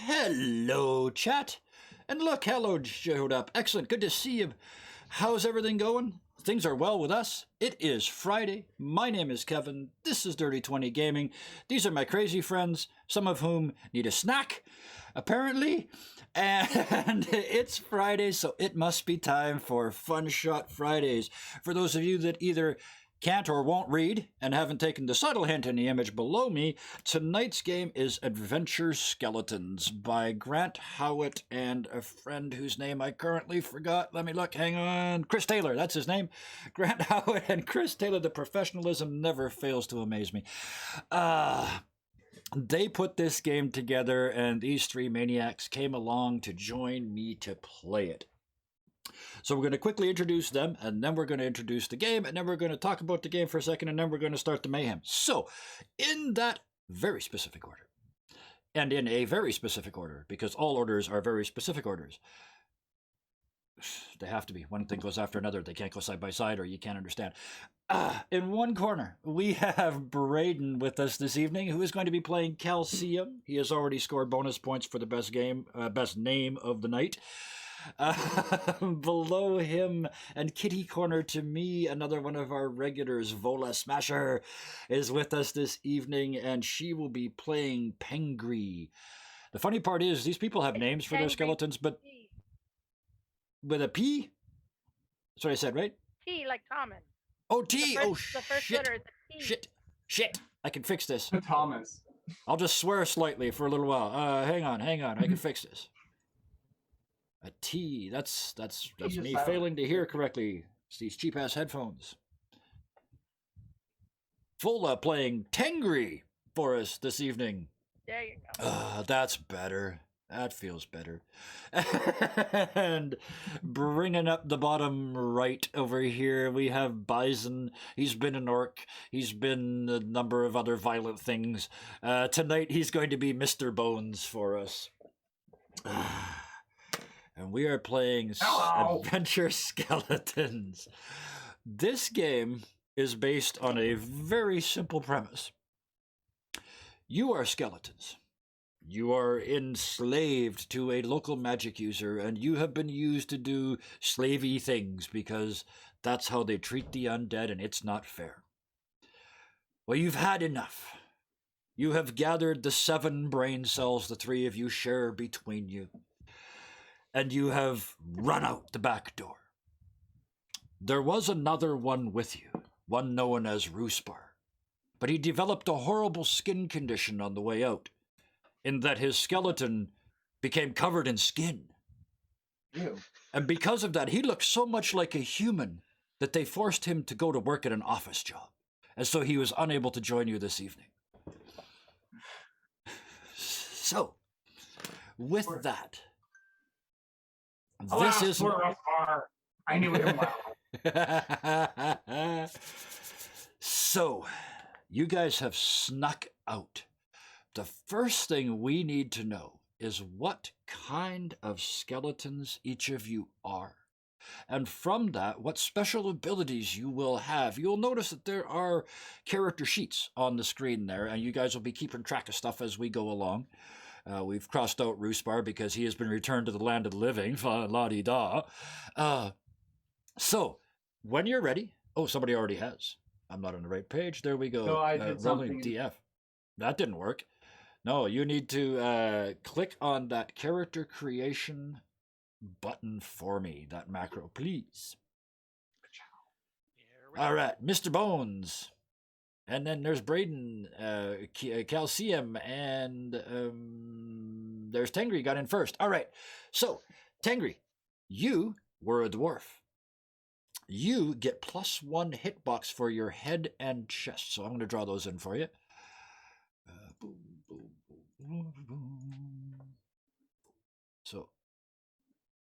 Hello, chat. And look, hello showed up. Excellent. Good to see you. How's everything going? Things are well with us. It is Friday. My name is Kevin. This is Dirty 20 Gaming. These are my crazy friends, some of whom need a snack, apparently. And it's Friday, so it must be time for FunShot Fridays. For those of you that either can't or won't read and haven't taken the subtle hint in the image below me, tonight's game is Adventure Skeletons by Grant Howitt and a friend whose name I currently forgot. Let me look. Hang on. Chris Taylor. That's his name. Grant Howitt and Chris Taylor. The professionalism never fails to amaze me. They put this game together, and these three maniacs came along to join me to play it. So we're going to quickly introduce them, and then we're going to introduce the game, and then we're going to talk about the game for a second, and then we're going to start the mayhem. So, in that very specific order, and in a very specific order, because all orders are very specific orders. They have to be. One thing goes after another. They can't go side by side, or you can't understand. In one corner, we have Braden with us this evening, who is going to be playing Calcium. He has already scored bonus points for the best name of the night. Below him and kitty corner to me, another one of our regulars, Vola Smasher, is with us this evening, and she will be playing Pengri. The funny part is, these people have names for their skeletons, but with a P? That's what I said, right? T, like Thomas. Oh, T! The first shit! letter is a T. Shit! I can fix this. Thomas. I'll just swear slightly for a little while. Hang on. I can fix this. A T. That's me failing to hear correctly. It's these cheap-ass headphones. Fola playing Tengri for us this evening. There you go. That's better. That feels better. And bringing up the bottom right over here, we have Bison. He's been an orc. He's been a number of other violent things. Tonight he's going to be Mr. Bones for us. And we are playing Adventure Skeletons. This game is based on a very simple premise. You are skeletons. You are enslaved to a local magic user, and you have been used to do slavey things because that's how they treat the undead, and it's not fair. Well, you've had enough. You have gathered the 7 brain cells the 3 of you share between you, and you have run out the back door. There was another one with you, one known as Ruspar, but he developed a horrible skin condition on the way out, in that his skeleton became covered in skin. Ew. And because of that, he looked so much like a human that they forced him to go to work at an office job. And so he was unable to join you this evening. So, with that, this is... I knew him well. So, you guys have snuck out. The first thing we need to know is what kind of skeletons each of you are. And from that, what special abilities you will have. You'll notice that there are character sheets on the screen there, and you guys will be keeping track of stuff as we go along. We've crossed out Ruspar because he has been returned to the land of the living. La-di-da. So, when you're ready... Oh, somebody already has. I'm not on the right page. There we go. No, I did rolling something. DF. That didn't work. No, you need to click on that character creation button for me, that macro, please. All right, Mr. Bones. And then there's Braden, Calcium, and there's Tengri got in first. All right, so Tengri, you were a dwarf. You get +1 hitbox for your head and chest. So I'm going to draw those in for you. So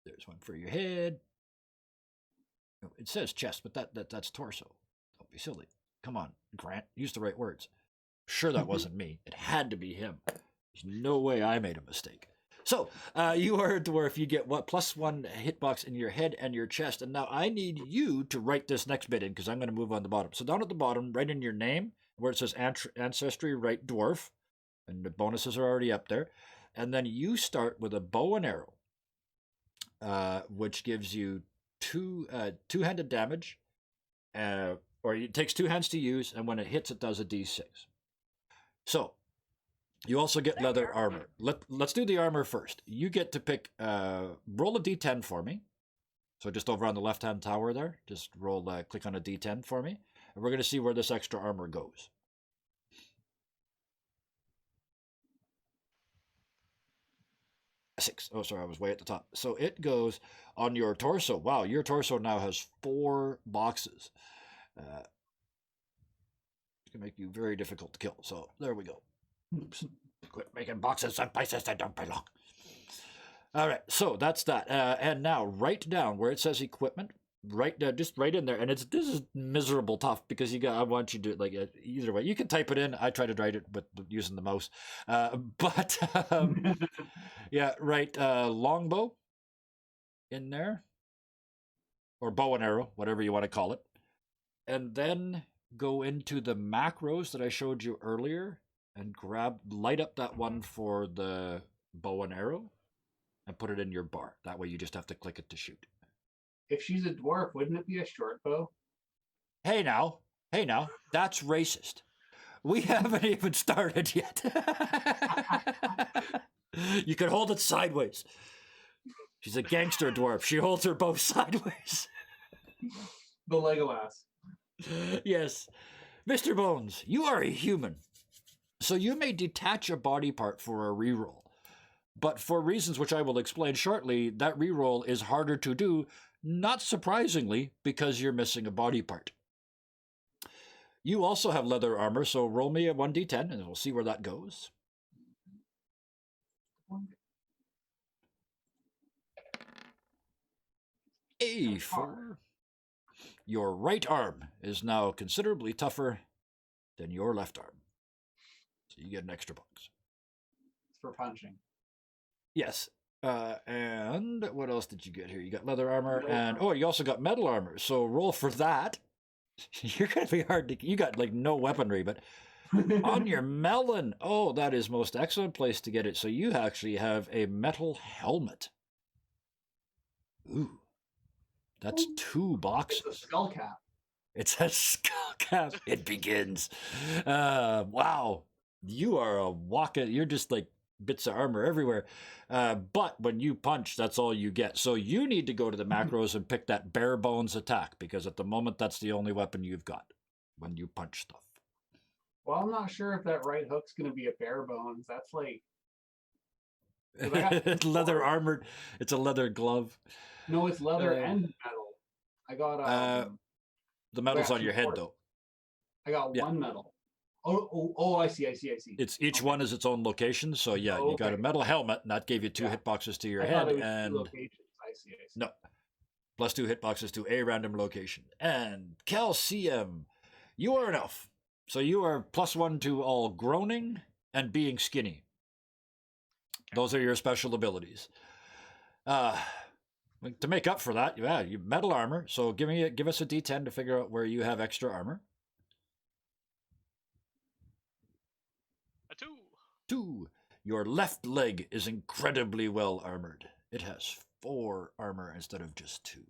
there's one for your head. Oh, it says chest, but that's torso. Don't be silly. Come on, Grant. Use the right words. Sure, that wasn't me. It had to be him. There's no way I made a mistake. So, you are a dwarf. You get what? +1 hitbox in your head and your chest. And now I need you to write this next bit in because I'm going to move on the bottom. So down at the bottom, write in your name where it says Ancestry, right dwarf, and the bonuses are already up there. And then you start with a bow and arrow, which gives you two-handed damage, or it takes 2 hands to use, and when it hits, it does a d6. So, you also get leather armor. Let's do the armor first. You get to pick, roll a d10 for me. So just over on the left-hand tower there, just roll, click on a d10 for me. And we're going to see where this extra armor goes. 6. Oh, sorry, I was way at the top. So it goes on your torso. Wow, your torso now has 4 boxes. It's going to make you very difficult to kill. So there we go. Oops. Quit making boxes in places that don't belong. All right, so that's that. And now write down where it says equipment. Just right in there. And this is miserable tough because I want you to, like, either way. You can type it in. I try to write it with using the mouse. Yeah, write longbow in there. Or bow and arrow, whatever you want to call it. And then go into the macros that I showed you earlier and light up that one for the bow and arrow and put it in your bar. That way you just have to click it to shoot. If she's a dwarf, wouldn't it be a short bow? Hey now, that's racist. We haven't even started yet. You can hold it sideways. She's a gangster dwarf. She holds her bow sideways. The Legolas. Yes. Mr. Bones, you are a human. So you may detach a body part for a reroll. But for reasons which I will explain shortly, that reroll is harder to do, not surprisingly, because you're missing a body part. You also have leather armor, so roll me a 1d10, and we'll see where that goes. A4. Your right arm is now considerably tougher than your left arm. So you get an extra box. It's for punching. Yes. And what else did you get here? You got leather armor, and you also got metal armor. So roll for that. You're going to be hard to... You got, like, no weaponry, but on your melon. Oh, that is most excellent place to get it. So you actually have a metal helmet. Ooh. That's 2 boxes. It's a skull cap. It's a skull cap. It begins. Wow. You are a walking... You're just, like, bits of armor everywhere. But when you punch, that's all you get. So you need to go to the macros and pick that bare bones attack, because at the moment, that's the only weapon you've got when you punch stuff. Well, I'm not sure if that right hook's going to be a bare bones. That's like... Leather armored. It's a leather glove. No, it's leather and metal. I got... the metal's on your head, though. I got 1 metal. Oh, I see. It's each one is its own location, so yeah, you got a metal helmet, and that gave you 2 hitboxes to your head, and 2 locations. I see. No, plus 2 hitboxes to a random location. And calcium, you are an elf, so you are +1 to all groaning and being skinny. Those are your special abilities. To make up for that, you metal armor. So give us a D10 to figure out where you have extra armor. 2. Your left leg is incredibly well armored. It has 4 armor instead of just 2.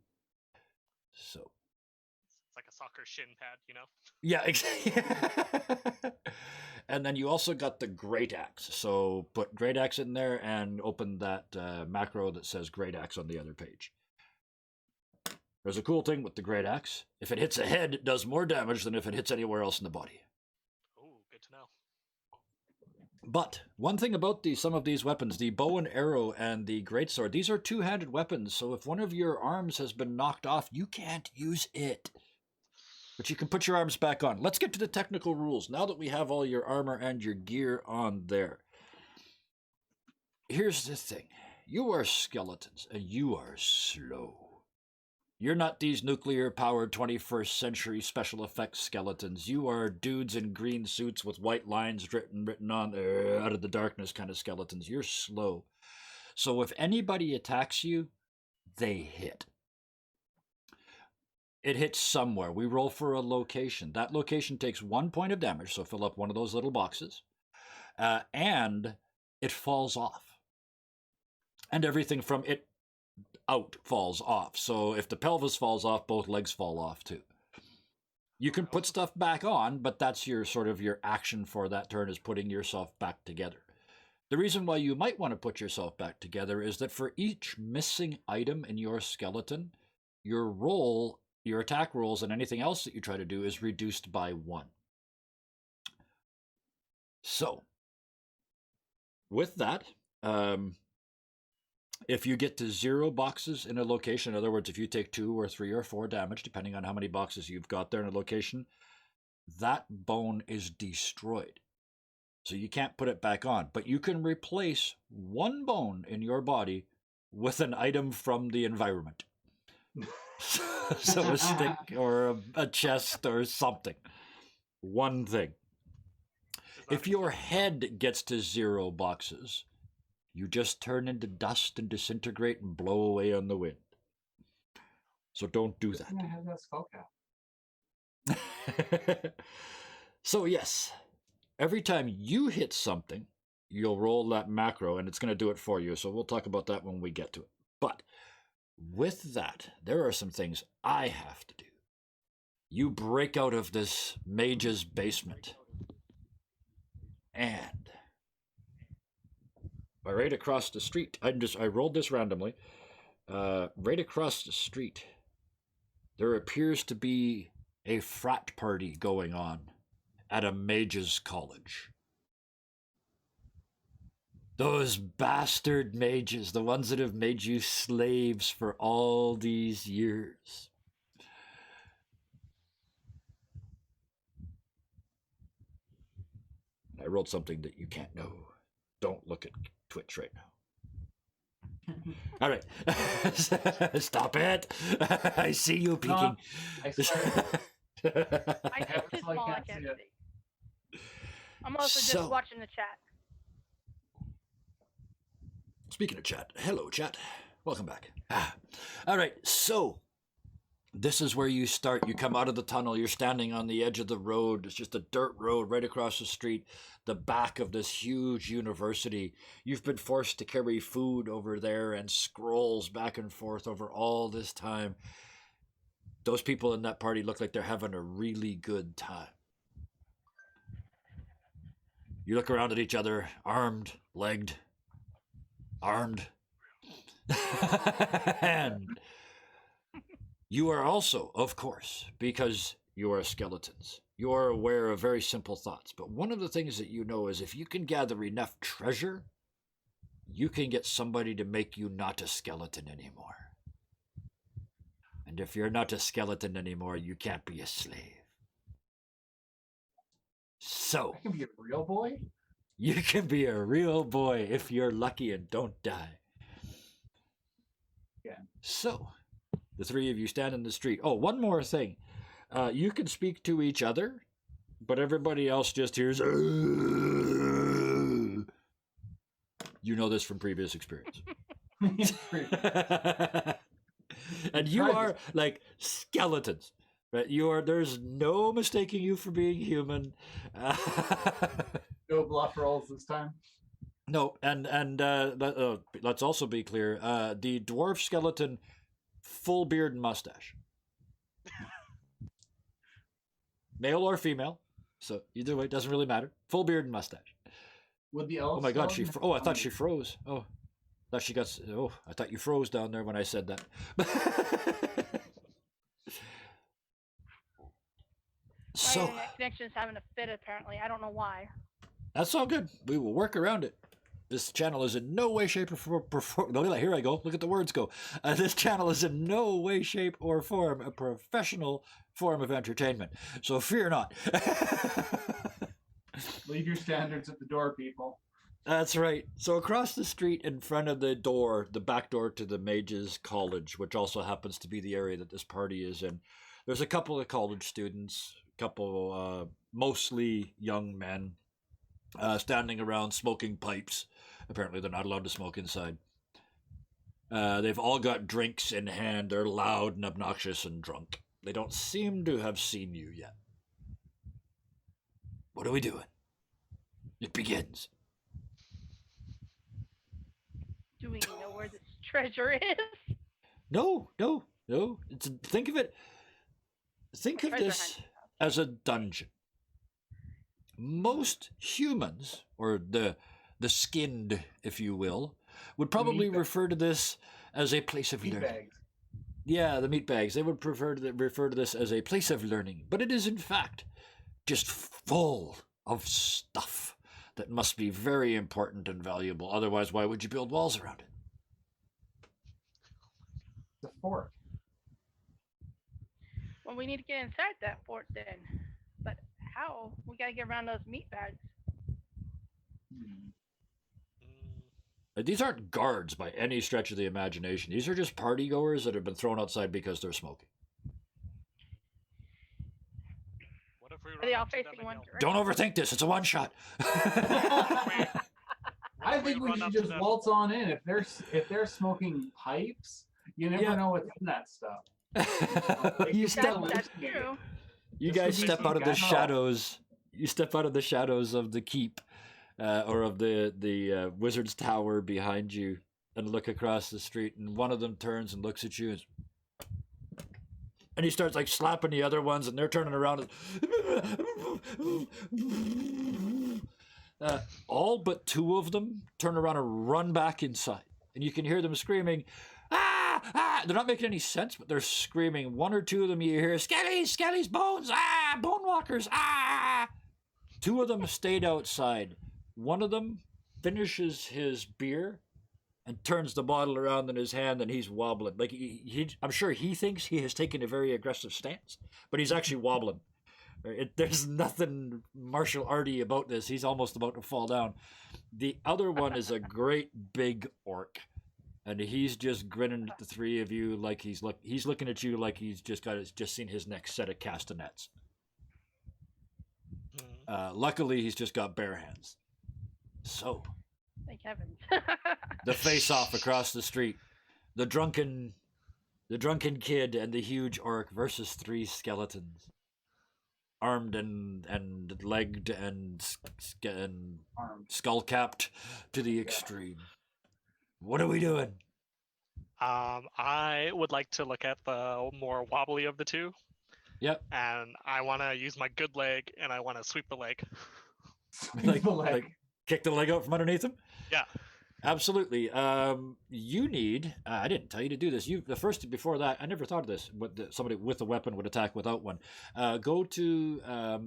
So it's like a soccer shin pad, you know? Yeah, exactly. And then you also got the great axe. So put great axe in there and open that macro that says great axe on the other page. There's a cool thing with the great axe. If it hits a head, it does more damage than if it hits anywhere else in the body. Oh, good to know. But one thing about some of these weapons, the bow and arrow and the greatsword, these are 2-handed weapons. So if one of your arms has been knocked off, you can't use it. But you can put your arms back on. Let's get to the technical rules now that we have all your armor and your gear on there. Here's the thing. You are skeletons, and you are slow. You're not these nuclear-powered 21st century special effects skeletons. You are dudes in green suits with white lines written on out of the darkness kind of skeletons. You're slow. So if anybody attacks you, they hit. it hits somewhere. We roll for a location. That location takes 1 point of damage, so fill up one of those little boxes. And it falls off. And everything from it out falls off. So if the pelvis falls off, both legs fall off too. You can put stuff back on, but that's your sort of your action for that turn, is putting yourself back together. The reason why you might want to put yourself back together is that for each missing item in your skeleton, your attack rolls, and anything else that you try to do is reduced by 1. So, with that, if you get to 0 boxes in a location, in other words, if you take 2 or 3 or 4 damage, depending on how many boxes you've got there in a location, that bone is destroyed. So you can't put it back on, but you can replace 1 bone in your body with an item from the environment. So a stick or a chest or something. One thing. If your head gets to 0 boxes, you just turn into dust and disintegrate and blow away on the wind. So don't do that. I have that skull cap. So yes, every time you hit something, you'll roll that macro, and it's going to do it for you. So we'll talk about that when we get to it. But with that, there are some things I have to do. You break out of this mage's basement, and right across the street, I rolled this randomly. Right across the street, there appears to be a frat party going on at a mage's college. Those bastard mages, the ones that have made you slaves for all these years. I rolled something that you can't know. Don't look at Twitch right now. All right. Stop it. I see you peeking. No, I swear. I have just it so I small, I can't can't see it. see. I'm also So- just watching the chat. Speaking of chat, hello chat. Welcome back. All right, so this is where you start. You come out of the tunnel. You're standing on the edge of the road. It's just a dirt road right across the street, the back of this huge university. You've been forced to carry food over there and scrolls back and forth over all this time. Those people in that party look like they're having a really good time. You look around at each other, armed, legged, armed. And you are also, of course, because you are skeletons, you are aware of very simple thoughts. But one of the things that you know is if you can gather enough treasure, you can get somebody to make you not a skeleton anymore. And if you're not a skeleton anymore, you can't be a slave. So, I can be a real boy? you can be a real boy if you're lucky and don't die. Yeah. So, the three of you stand in the street. Oh, one more thing. You can speak to each other, but everybody else just hears. You know this from previous experience. And you are like skeletons. Right? There's no mistaking you for being human. No bluff rolls this time. No, and let's also be clear. The dwarf skeleton, full beard and mustache. Male or female. So either way, it doesn't really matter. Full beard and mustache. Would the elf Oh my god, skeleton I thought she froze. Oh. I thought you froze down there when I said that. So, My internet connection's having a fit, apparently. I don't know why. that's all good. We will work around it. This channel is in no way, shape, or form. Here I go. Look at the words go. This channel is in no way, shape, or form a professional form of entertainment. So fear not. Leave your standards at the door, people. That's right. So across the street in front of the door, the back door to the Mages College, which also happens to be the area that this party is in, there's a couple of college students, mostly young men, standing around smoking pipes. Apparently they're not allowed to smoke inside. They've all got drinks in hand. They're loud and obnoxious and drunk. They don't seem to have seen you yet. What are we doing? It begins. Do we know where this treasure is? No. Think of it. Think of Treasure this hunt. as a dungeon. Most humans, or the skinned, if you will, would probably refer to this as a place of Meat learning. bags. Yeah, the meat bags. They would refer to this as a place of learning, but it is in fact just full of stuff that must be very important and valuable. Otherwise, why would you build walls around it? The fort. Well, we need to get inside that fort then. But how? We gotta get around those meat bags. Hmm. These aren't guards by any stretch of the imagination. These are just party goers that have been thrown outside because they're smoking. What if we Are they all run up to them facing and one yell, direction? Don't overthink this. It's a one shot. I think we run should up to just them? waltz on in. If they're smoking pipes, you never Yeah. know what's in that stuff. you That's step. That's true. You Just guys so step you out of the know. shadows. You step out of the shadows of the keep, or of the wizard's tower behind you, and look across the street. And one of them turns and looks at you, and he starts like slapping the other ones, and they're turning around. All but two of them turn around and run back inside, and you can hear them screaming, "Ah! Ah!" They're not making any sense, but they're screaming. One or two of them you hear, Skelly's bones! Ah! Bone walkers! Ah! Two of them stayed outside. One of them finishes his beer and turns the bottle around in his hand, and he's wobbling. Like I'm sure he thinks he has taken a very aggressive stance, but he's actually wobbling. There's nothing martial arty about this. He's almost about to fall down. The other one is a great big orc, and he's just grinning at the three of you like he's looking at you like he's just seen his next set of castanets. Luckily, he's just got bare hands. So, Thank heavens. the face-off across the street, the drunken kid and the huge orc versus three skeletons, armed and legged and Armed. skull-capped to the extreme. What are we doing? I would like to look at the more wobbly of the two, Yep. and I want to use my good leg, and I want to sweep the leg. Like kick the leg out from underneath him? Yeah. Absolutely. You need. I didn't tell you to do this. Before that, I never thought of this. But somebody with a weapon would attack without one. Go to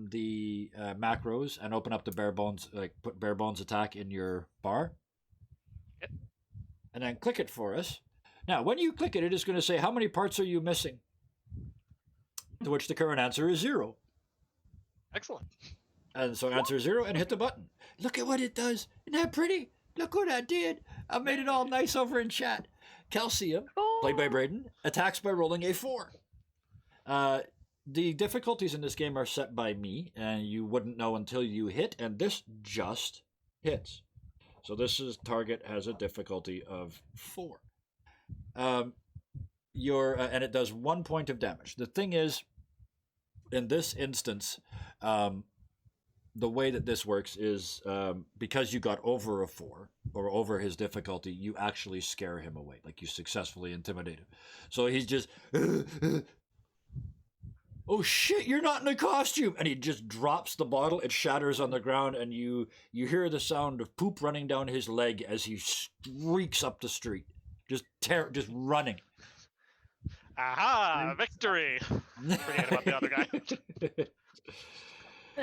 the macros and open up the bare bones. Like put bare bones attack in your bar. Yep. And then click it for us. Now, when you click it, it is going to say how many parts are you missing. To which the current answer is 0. Excellent. And so answer 0 and hit the button. Look at what it does. Isn't that pretty? Look what I did. I made it all nice over in chat. Calcium, played by Braden, attacks by rolling a 4. The difficulties in this game are set by me, and you wouldn't know until you hit, and this just hits. So target has a difficulty of 4. And it does 1 point of damage. The thing is, in this instance, the way that this works is because you got over a 4 or over his difficulty, you actually scare him away. Like you successfully intimidate him. So he's just, oh shit, you're not in a costume. And he just drops the bottle. It shatters on the ground, and you hear the sound of poop running down his leg as he streaks up the street. Just running. Aha! Victory! Forget about the other guy.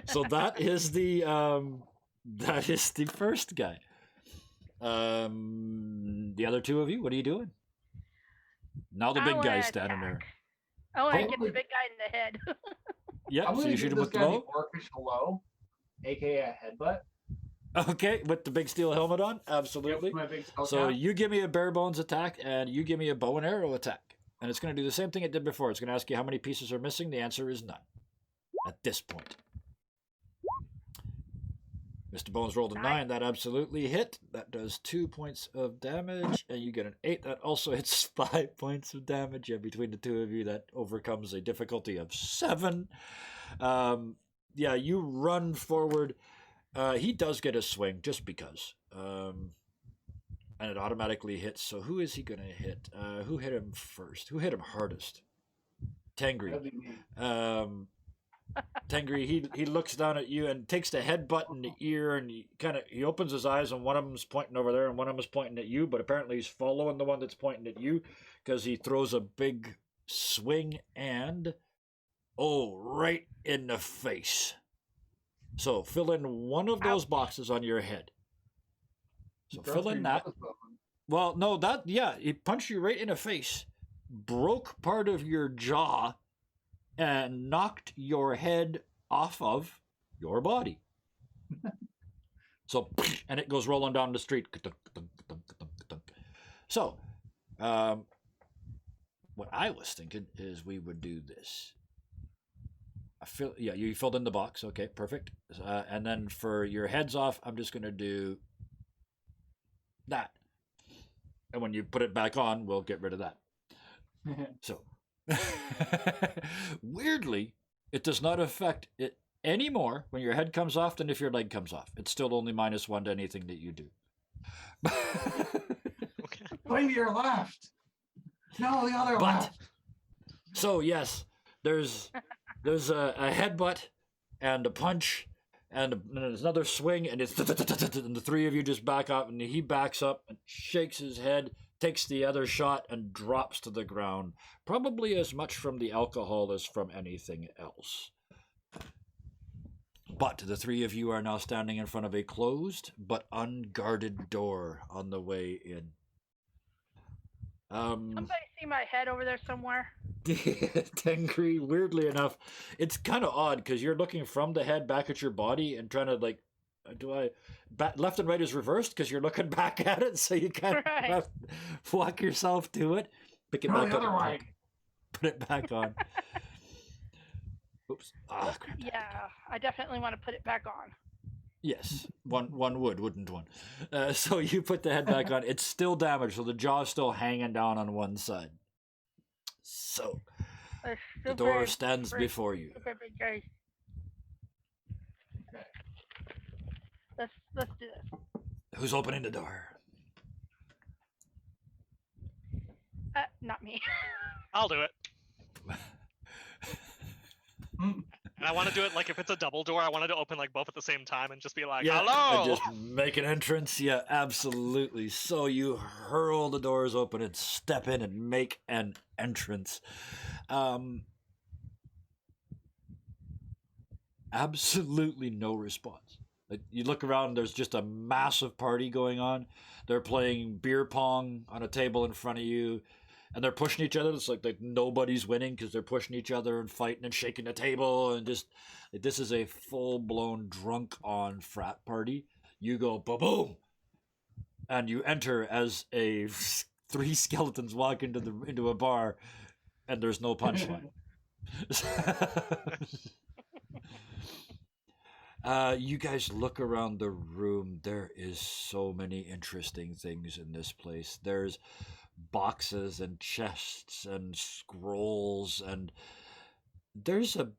So that is the first guy. The other two of you, what are you doing? Now the I big wanna guy's standing there. attack. I want to get Probably- the big guy in the head. Yeah, I'm so gonna you shoot give him this with the guy bow. the orcish hello, aka a headbutt. Okay, with the big steel helmet on, Yep, absolutely. my big skull So cap. you give me a bare bones attack, and you give me a bow and arrow attack, and it's going to do the same thing it did before. It's going to ask you how many pieces are missing. The answer is none at this point. Mr. Bones rolled a 9. That absolutely hit. That does 2 points of damage. And you get an 8. That also hits 5 points of damage. And between the two of you, that overcomes a difficulty of 7. Yeah, you run forward. He does get a swing just because. And it automatically hits. So who is he going to hit? Who hit him first? Who hit him hardest? Tangri. That'd be me. Tengri, he looks down at you and takes the headbutt in the ear, and he opens his eyes, and one of them's pointing over there and one of them is pointing at you, but apparently he's following the one that's pointing at you because he throws a big swing and right in the face. So fill in one of those boxes on your head. So fill in that. Well, no, he punched you right in the face, broke part of your jaw, and knocked your head off of your body. So, and it goes rolling down the street. So, what I was thinking is we would do this. You filled in the box. Okay, perfect. And then for your heads off, I'm just going to do that. And when you put it back on, we'll get rid of that. So, weirdly, it does not affect it any more when your head comes off than if your leg comes off. It's still only -1 to anything that you do. Okay. Blame to your left. No, the other left. So yes, there's a headbutt and a punch and there's another swing, and it's and the three of you just back up, and he backs up and shakes his head, takes the other shot, and drops to the ground, probably as much from the alcohol as from anything else. But the three of you are now standing in front of a closed but unguarded door on the way in. Somebody see my head over there somewhere? Tengri, weirdly enough, it's kind of odd because you're looking from the head back at your body and trying to left and right is reversed because you're looking back at it, so you kind of walk yourself to it, pick it back up, put it back on. Oops. Crap. Yeah, I definitely want to put it back on. Yes, one would, wouldn't one? So you put the head back on. It's still damaged, so the jaw's still hanging down on one side. So the door stands before you. Okay. Let's do this. Who's opening the door? Not me. I'll do it. And I want to do it like if it's a double door, I wanted to open like both at the same time and just be like, hello! And just make an entrance. Yeah, absolutely. So you hurl the doors open and step in and make an entrance. Absolutely no response. Like, you look around, there's just a massive party going on. They're playing beer pong on a table in front of you. And they're pushing each other. It's like nobody's winning because they're pushing each other and fighting and shaking the table. And just, this is a full-blown drunk-on frat party. You go, boom, and you enter as three skeletons walk into a bar, and there's no punchline. You guys look around the room. There is so many interesting things in this place. There's boxes and chests and scrolls, and there's a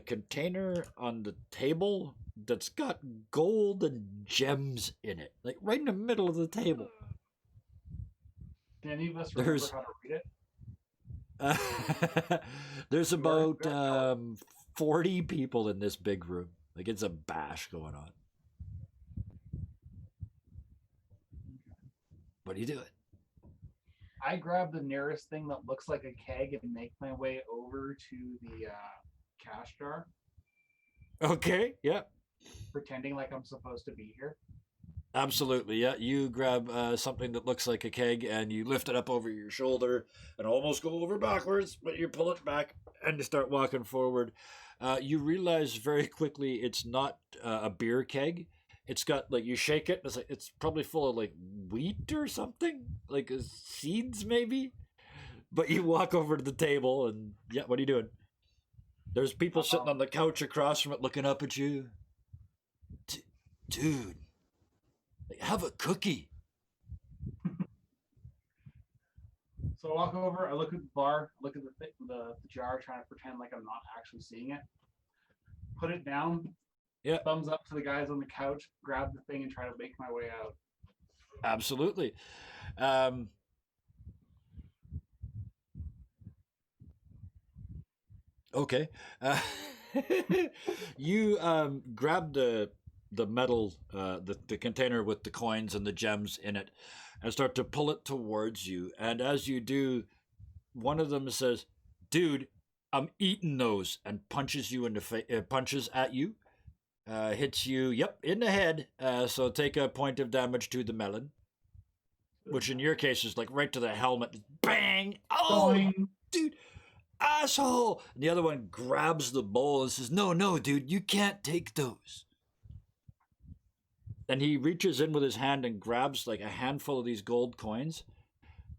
container on the table that's got gold and gems in it, like right in the middle of the table. Can any of us remember how to read it? There's about 40 people in this big room. Like, it's a bash going on. What do you do? I grab the nearest thing that looks like a keg and make my way over to the cash jar. Okay, yeah. Pretending like I'm supposed to be here. Absolutely, yeah. You grab something that looks like a keg and you lift it up over your shoulder and almost go over backwards, but you pull it back and you start walking forward. You realize very quickly it's not a beer keg. It's got, you shake it, it's probably full of, wheat or something? Seeds, maybe? But you walk over to the table, and, yeah, what are you doing? There's people sitting on the couch across from it looking up at you. dude, like, have a cookie. So I walk over, I look at the bar, look at the jar, trying to pretend like I'm not actually seeing it. Put it down. Yeah. Thumbs up to the guys on the couch, grab the thing, and try to make my way out. Absolutely. Okay. You grab the metal, the container with the coins and the gems in it, and start to pull it towards you. And as you do, one of them says, "Dude, I'm eating those," and punches you in the punches at you, hits you, yep, in the head. So take a point of damage to the melon, which in your case is like right to the helmet. Bang! Oh, Boing. dude, asshole! And the other one grabs the bowl and says, "No, dude, you can't take those." And he reaches in with his hand and grabs like a handful of these gold coins.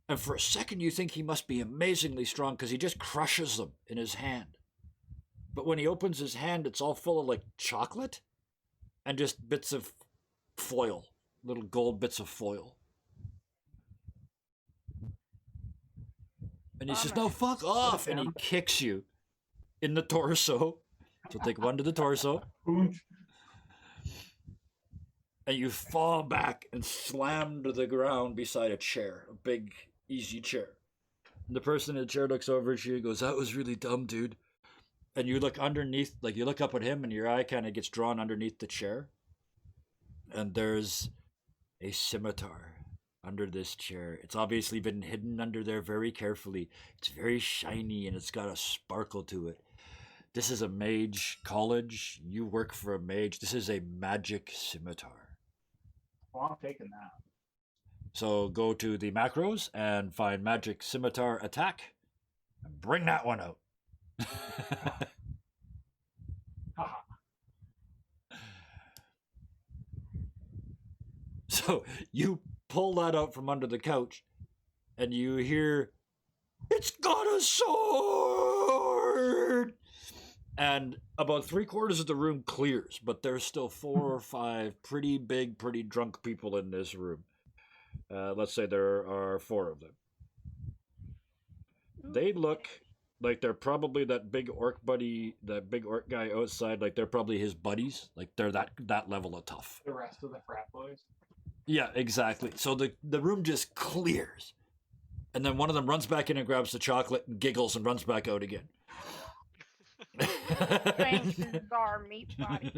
And for a second, you think he must be amazingly strong because he just crushes them in his hand. But when he opens his hand, it's all full of like chocolate and just bits of foil, little gold bits of foil. And he says, "No, fuck off." And he kicks you in the torso. So take one to the torso. And you fall back and slam to the ground beside a chair, a big, easy chair. And the person in the chair looks over at you and goes, "That was really dumb, dude." And you look underneath, like you look up at him and your eye kind of gets drawn underneath the chair. And there's a scimitar under this chair. It's obviously been hidden under there very carefully. It's very shiny and it's got a sparkle to it. This is a mage college. You work for a mage. This is a magic scimitar. Well, I'm taking that. So go to the macros and find magic scimitar attack. And bring that one out. So you pull that out from under the couch and you hear, "It's got a sword!" And about 3/4 of the room clears, but there's still 4 or 5 pretty big, pretty drunk people in this room. Let's say there are 4 of them. They look like they're probably that big orc guy outside. Like they're probably his buddies. Like they're that level of tough. The rest of the frat boys. Yeah, exactly. So the room just clears. And then one of them runs back in and grabs the chocolate and giggles and runs back out again. Strange, bizarre meat body.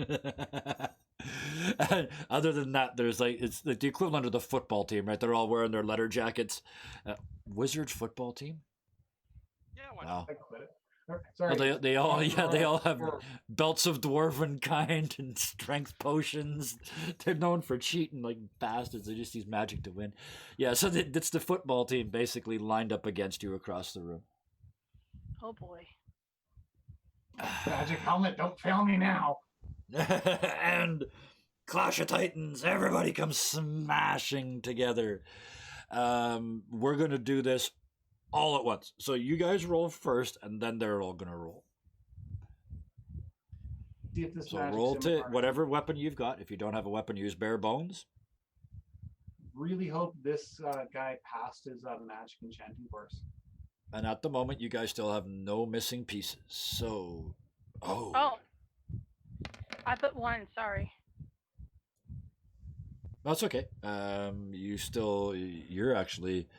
And other than that, there's like it's like the equivalent of the football team, right? They're all wearing their leather jackets. Wizards football team. Yeah, why Wow. I quit it. Sorry. Well, they all have belts of dwarven kind and strength potions. They're known for cheating like bastards. They just use magic to win. Yeah, so it's the football team basically lined up against you across the room. Oh boy. Magic helmet, don't fail me now. And Clash of Titans, everybody comes smashing together. We're gonna do this all at once. So you guys roll first, and then they're all gonna roll. See if this So magic roll to scimitar- whatever weapon you've got. If you don't have a weapon, use bare bones. Really hope this guy passed his magic enchanting course. And at the moment, you guys still have no missing pieces. So, Oh. I put 1, sorry. That's okay. You're actually.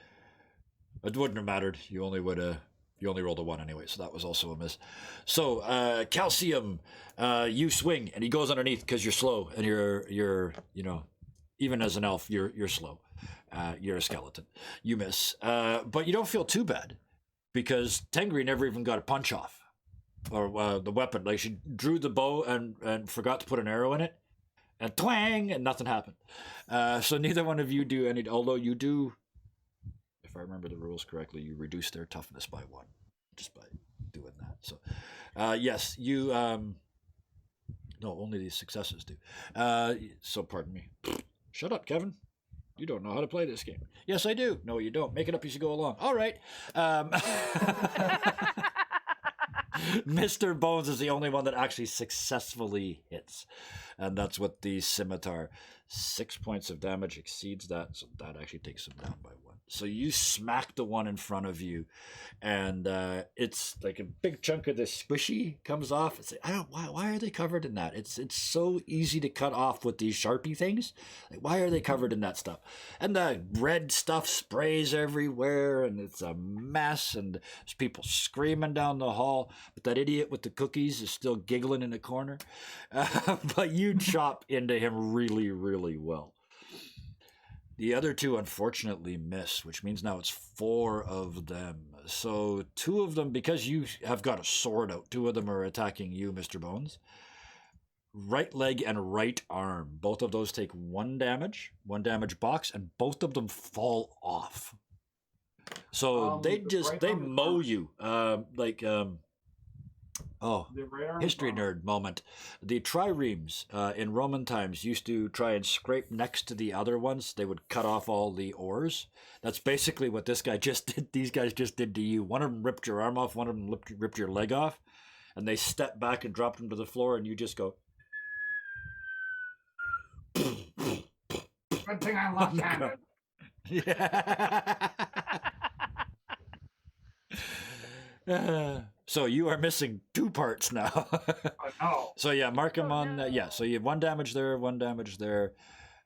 It wouldn't have mattered. You only rolled a 1 anyway, so that was also a miss. So, Calcium, you swing, and he goes underneath because you're slow, and you're even as an elf, you're slow. You're a skeleton. You miss, but you don't feel too bad because Tengri never even got a punch off, or the weapon. Like she drew the bow and forgot to put an arrow in it, and twang, and nothing happened. So neither one of you do any. Although you do, if I remember the rules correctly, you reduce their toughness by 1 just by doing that. So, yes, you. No, only these successes do. So pardon me. Shut up, Kevin. You don't know how to play this game. Yes, I do. No, you don't. Make it up as you go along. All right. Mr. Bones is the only one that actually successfully hits. And that's what the scimitar. 6 points of damage exceeds that, so that actually takes him down by 1. So you smack the one in front of you, and it's like a big chunk of this squishy comes off. It's like, I don't why are they covered in that? It's so easy to cut off with these Sharpie things. Like, why are they covered in that stuff? And the red stuff sprays everywhere, and it's a mess, and there's people screaming down the hall, but that idiot with the cookies is still giggling in the corner. But you chop into him really, really well. The other 2 unfortunately miss, which means now it's 4 of them. So 2 of them, because you have got a sword out, 2 of them are attacking you, Mr. Bones. Right leg and right arm. Both of those take 1 damage box, and both of them fall off. So they mow you. History nerd moment. The triremes in Roman times used to try and scrape next to the other ones. They would cut off all the oars. That's basically what this guy just did. These guys just did to you. One of them ripped your arm off. One of them ripped your leg off. And they stepped back and dropped him to the floor, and you just go. Good thing I'm left-handed. Yeah. So you are missing 2 parts now. Oh. So yeah, mark him on. No. Yeah, so you have 1 damage there, 1 damage there.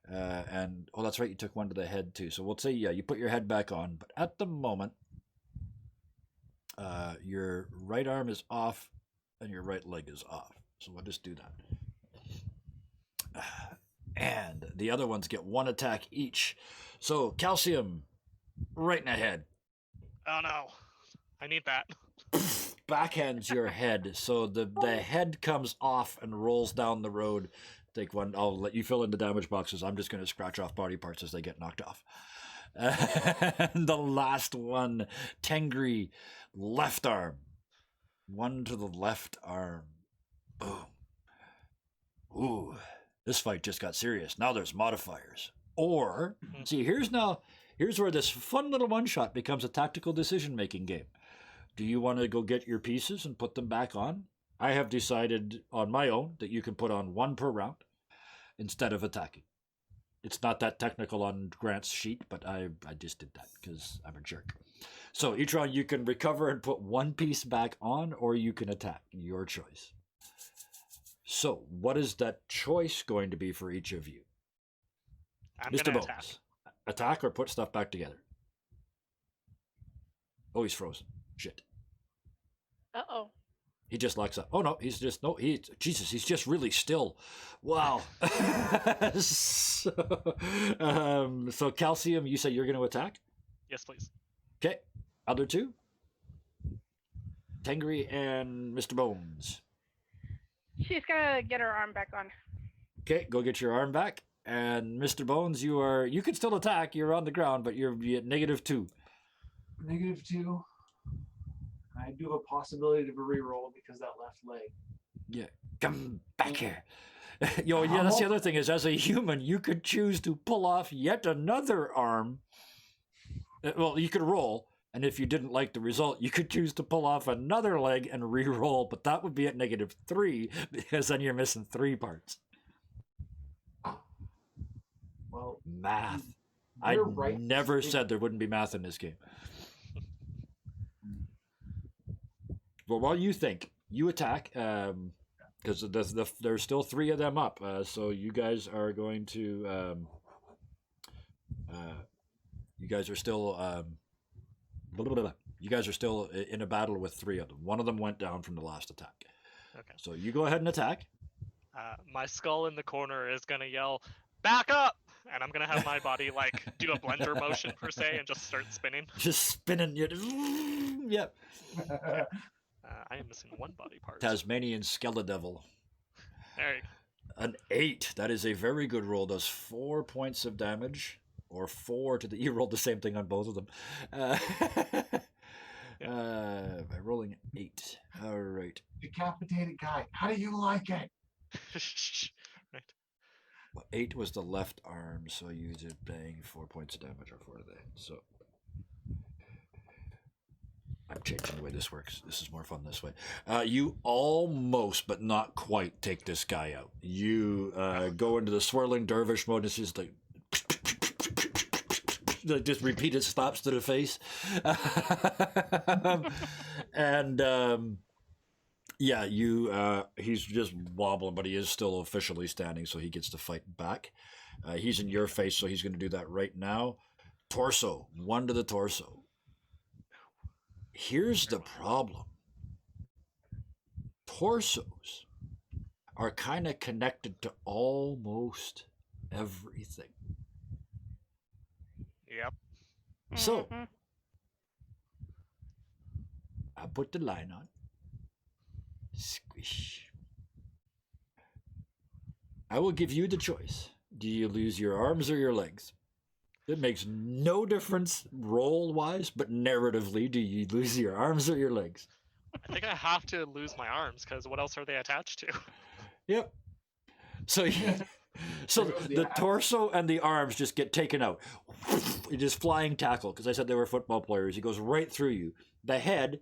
And that's right, you took 1 to the head too. So we'll say, yeah, you put your head back on. But at the moment, your right arm is off and your right leg is off. So we'll just do that. And the other ones get 1 attack each. So Calcium, right in the head. Oh no. I need that. Backhands your head, so the head comes off and rolls down the road. Take 1. I'll let you fill in the damage boxes. I'm just going to scratch off body parts as they get knocked off. And the last one, Tengri, left arm. 1 to the left arm. Boom. Ooh, this fight just got serious. Now there's modifiers. Or, see, here's where this fun little one-shot becomes a tactical decision-making game. Do you want to go get your pieces and put them back on? I have decided on my own that you can put on 1 per round instead of attacking. It's not that technical on Grant's sheet, but I just did that because I'm a jerk. So each round you can recover and put 1 piece back on, or you can attack. Your choice. So what is that choice going to be for each of you? I'm Mr. gonna Bones. Attack or put stuff back together? Oh, he's frozen. Shit. Uh-oh. He just locks up. Oh no, he's just he's just really still. Wow. So Calcium, you say you're going to attack? Yes, please. Okay. Other 2? Tengri and Mr. Bones. She's gonna get her arm back on. Okay, go get your arm back. And Mr. Bones, you can still attack. You're on the ground, but you're at -2. -2. I do have a possibility of a reroll because that left leg. Yeah, come back here. Yeah, that's the other thing is, as a human, you could choose to pull off yet another arm. Well, you could roll, and if you didn't like the result, you could choose to pull off another leg and re-roll, but that would be at -3 because then you're missing 3 parts. Well, Math. you're I right. never said there wouldn't be math in this game. Well, while you think, you attack, because there's still 3 of them up. So you guys are going to, you guys are still in a battle with 3 of them. One of them went down from the last attack. Okay. So you go ahead and attack. My skull in the corner is gonna yell, "Back up!" And I'm gonna have my body like do a blender motion per se and just start spinning. Just spinning. Yep. I am missing 1 body part. Tasmanian Skeledevil. There you go. An 8. That is a very good roll. Does 4 points of damage, or 4 to the. You rolled the same thing on both of them. By rolling 8. All right. Decapitated guy. How do you like it? Right. Well, 8 was the left arm, so you did bang 4 points of damage or 4 to the head. So I'm changing the way this works. This is more fun this way. You almost, but not quite, take this guy out. You go into the swirling dervish mode. It's just like just repeated slaps to the face. And yeah, he's just wobbling, but he is still officially standing, so he gets to fight back. He's in your face, so he's going to do that right now. Torso, 1 to the torso. Here's the problem. Torsos are kind of connected to almost everything. Yep. So, I put the line on. Squish. I will give you the choice. Do you lose your arms or your legs? It makes no difference roll-wise, but narratively, do you lose your arms or your legs? I think I have to lose my arms because what else are they attached to? Yep. So, the torso and the arms just get taken out. It just flying tackle, because I said they were football players. He goes right through you. The head,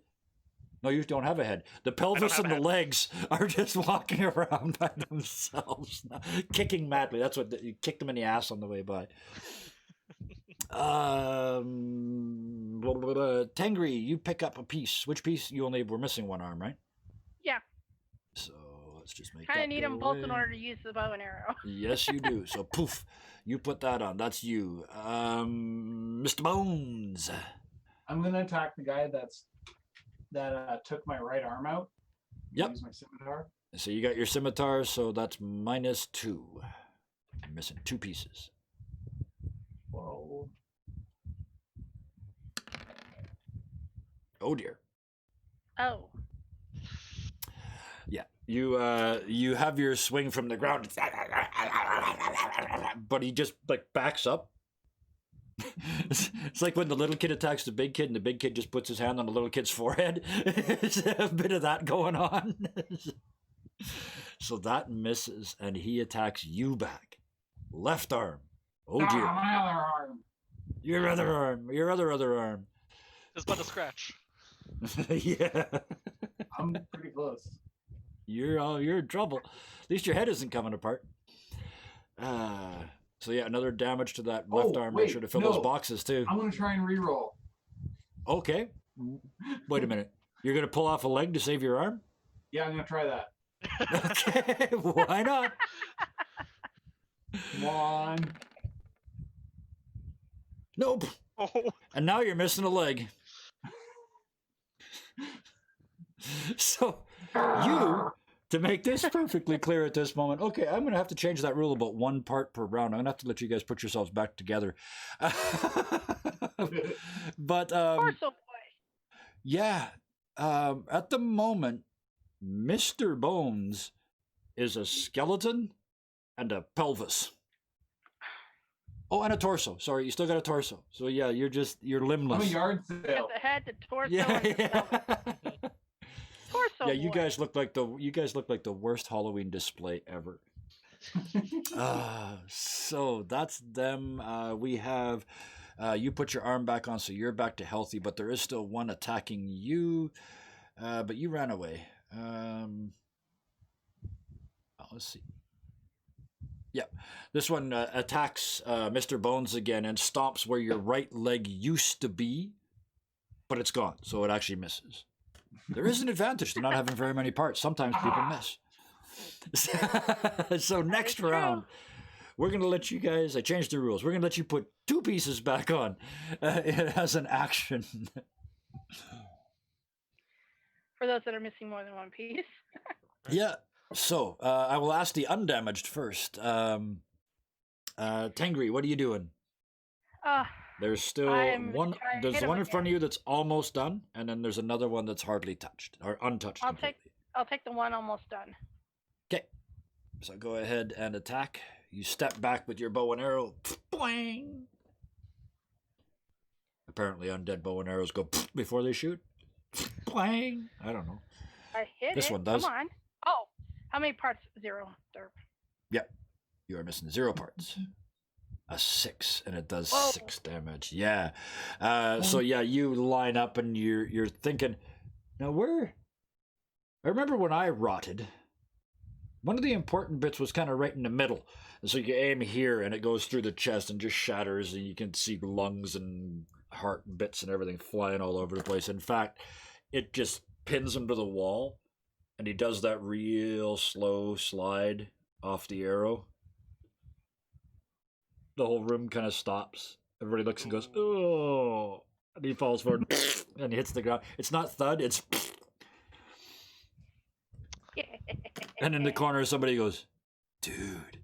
no, you don't have a head. The pelvis and the legs are just walking around by themselves, kicking madly. That's what you kicked them in the ass on the way by. Tengri, you pick up a piece. Which piece? You only were missing 1 arm, right? Yeah. So let's just make Kind that of need go them both away. in order to use the bow and arrow. Yes, you do. So poof, you put that on. That's you, Mr. Bones. I'm gonna attack the guy that took my right arm out. Yep. Use my scimitar. So you got your scimitar, so that's -2. You're missing 2 pieces. Whoa. Oh dear. Oh. Yeah, you have your swing from the ground, but he just like backs up. It's like when the little kid attacks the big kid, and the big kid just puts his hand on the little kid's forehead. It's a bit of that going on. So that misses, and he attacks you back. Left arm. Oh dear. My other arm. Your other arm. Your other arm. It's but a scratch. Yeah. I'm pretty close. You're in trouble. At least your head isn't coming apart. So yeah, another damage to that left arm. Make sure to fill those boxes too. I'm gonna try and re-roll. Okay. Wait a minute. You're gonna pull off a leg to save your arm? Yeah, I'm gonna try that. Okay. Why not? Come on. Nope. Oh, And now you're missing a leg. So you, to make this perfectly clear at this moment, okay, I'm going to have to change that rule about 1 part per round. I'm going to have to let you guys put yourselves back together. But, Torso boy. yeah, at the moment, Mr. Bones is a skeleton and a pelvis. Oh, and a torso. Sorry, you still got a torso. So yeah, you're I'm a limbless. yard Got sale. the head, the torso, Yeah, and the yeah. pelvis. Torso Yeah, you boy. guys look like the worst Halloween display ever. So that's them. We have you put your arm back on, so you're back to healthy, but there is still one attacking you. But you ran away. Let's see. Yep. This one attacks Mr. Bones again and stomps where your right leg used to be, but it's gone, so it actually misses. There is an advantage to not having very many parts. Sometimes people miss. So next round, we're going to let you guys, I changed the rules, we're going to let you put 2 pieces back on as an action. For those that are missing more than 1 piece. Yeah. So I will ask the undamaged first. Tengri, what are you doing? There's still I'm one. trying to There's hit him one in front of again. you that's almost done, and then there's another one that's hardly touched or untouched. I'll take the one almost done. Okay. So go ahead and attack. You step back with your bow and arrow. Boing. Apparently, undead bow and arrows go before they shoot. Boing. I don't know. I hit This it. one does. Come on. Oh, how many parts? 0. Derp. Yep. You are missing 0 parts. A 6, and it does Whoa. 6 damage. Yeah. So yeah, you line up and you're thinking, now where? I remember when I rotted. One of the important bits was kind of right in the middle, and so you aim here, and it goes through the chest and just shatters, and you can see lungs and heart bits and everything flying all over the place. In fact, it just pins him to the wall, and he does that real slow slide off the arrow. The whole room kind of stops. Everybody looks and goes, "Oh!" And he falls forward and he hits the ground. It's not thud, it's. And in the corner, somebody goes, "Dude,"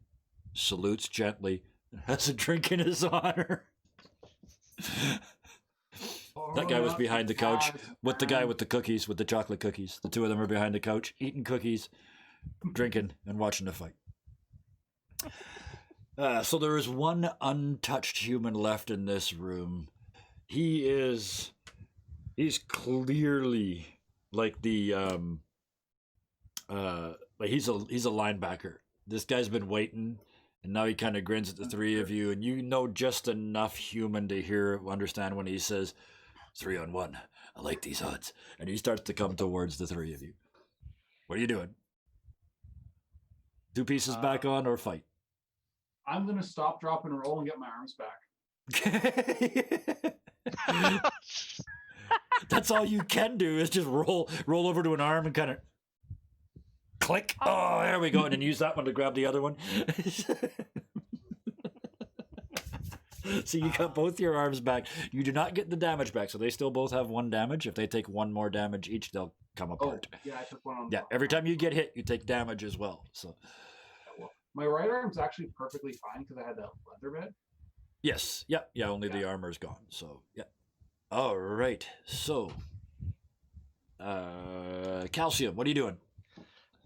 salutes gently, and has a drink in his honor. That guy was behind the couch with the guy with the cookies, with the chocolate cookies. The two of them are behind the couch, eating cookies, drinking, and watching the fight. So there is one untouched human left in this room. He's clearly like the like he's a linebacker. This guy's been waiting, and now he kind of grins at the three of you, and you know just enough human to understand when he says, 3-on-1. I like these odds. And he starts to come towards the three of you. What are you doing? 2 pieces back on or fight? I'm gonna stop, drop, and roll and get my arms back. That's all you can do is just roll over to an arm and kind of click. Oh, there we go. And then use that one to grab the other one. So you got both your arms back. You do not get the damage back, so they still both have 1 damage. If they take 1 more damage each, they'll come apart. Oh, yeah, I took one on. Yeah, every time you get hit, you take damage as well. So my right arm's actually perfectly fine because I had that leather bit. yes, yeah, only the armor's gone. So yeah. All right. So Calcium, what are you doing?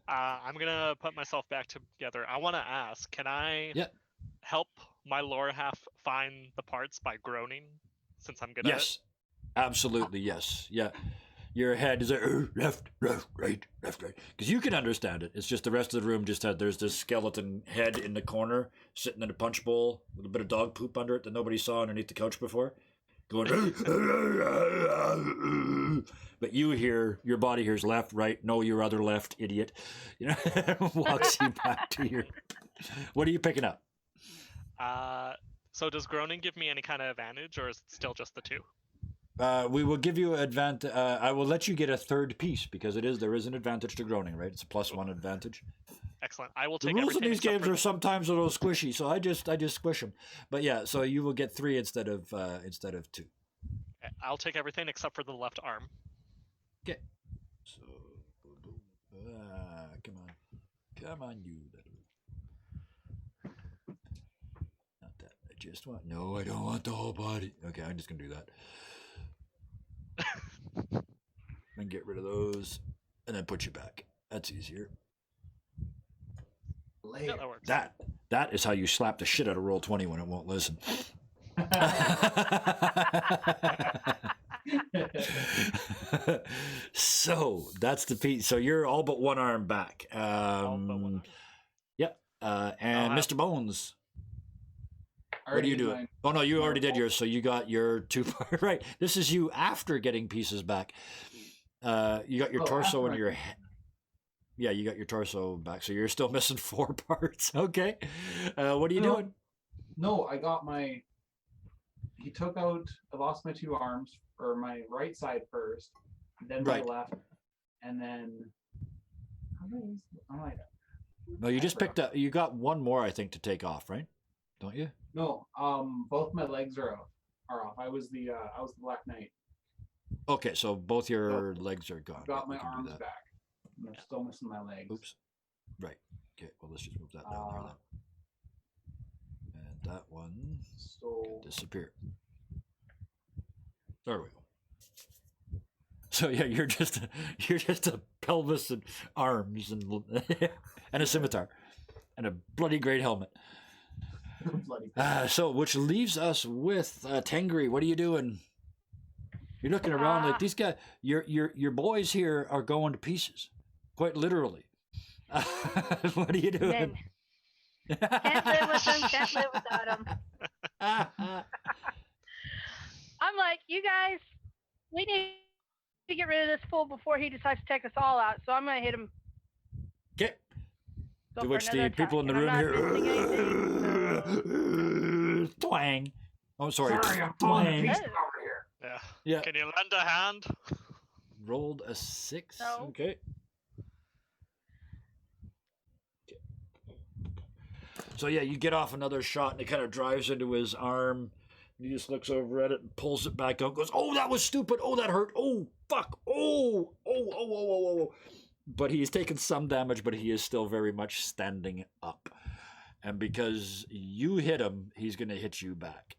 I'm gonna put myself back together. I want to ask, can I help my lower half find the parts by groaning, since I'm good at it? Yes, absolutely, yes. Yeah. Your head is like, left, right, because you can understand it. It's just the rest of the room there's this skeleton head in the corner, sitting in a punch bowl with a bit of dog poop under it that nobody saw underneath the couch before, going, but you hear, your body hears left, right, no, your other left, idiot, walks you back to your, what are you picking up? So does groaning give me any kind of advantage, or is it still just the 2? We will give you advantage. I will let you get a 3rd piece because there is an advantage to groaning, right? It's a +1 advantage. Excellent. I will The take rules in everything these except games for are sometimes a little squishy, so I just squish them. But yeah, so you will get 3 instead of 2. I'll take everything except for the left arm. Okay. So, come on, you little. Not that. I just want. No, I don't want the whole body. Okay, I'm just gonna do that. And get rid of those, and then put you back. That's easier. Yeah, that works. That is how you slap the shit out of Roll20 when it won't listen. So that's the piece. So you're all but 1 arm back. All but 1 arm. Yep. And Mr. Bones, what are you doing? Oh no, you already did yours. So you got your 2 part. Right. This is you after getting pieces back. You got your torso and your head. Yeah, you got your torso back, so you're still missing 4 parts. Okay. What are you doing? No, I got my. He took out. I lost my 2 arms, or my right side first, then my left, and then. No, you just picked up. You got 1 more, I think, to take off, right? Don't you? No, both my legs are off. I was the Black Knight. Okay, so both your legs are gone. Got my arms back. I'm still missing my legs. Oops. Right. Okay. Well, let's just move that down there then. And that one can disappear. There we go. So yeah, you're just a pelvis and arms and and a scimitar and a bloody great helmet. So which leaves us with Tengri. What are you doing? You're looking around like these guys. Your boys here are going to pieces, quite literally. What are you doing? Can't live with him, can't live without him. I'm like, you guys, we need to get rid of this fool before he decides to take us all out. So I'm gonna hit him. Okay. Go To for which another the attack, people in the and room I'm not missing here. anything, Twang. Oh, sorry. Sorry, I'm pulling a Twang. piece over here. Yeah. Yeah. Can you lend a hand? Rolled a 6. No. Okay. So yeah, you get off another shot, and it kind of drives into his arm. He just looks over at it and pulls it back out. Goes, "Oh, that was stupid. Oh, that hurt. Oh, fuck. Oh, oh, oh, oh, oh, oh." But he's taken some damage, but he is still very much standing up. And because you hit him, he's going to hit you back.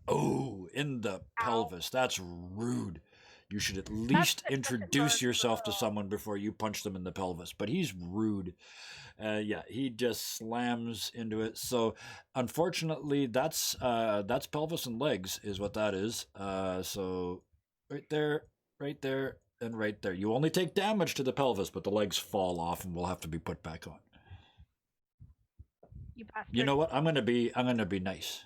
Oh, in the pelvis. That's rude. You should at least introduce yourself to someone before you punch them in the pelvis. But he's rude. Yeah, he just slams into it. So, unfortunately, that's pelvis and legs is what that is. So, right there, and right there. You only take damage to the pelvis, but the legs fall off and will have to be put back on. You bastard. You know what? I'm gonna be nice,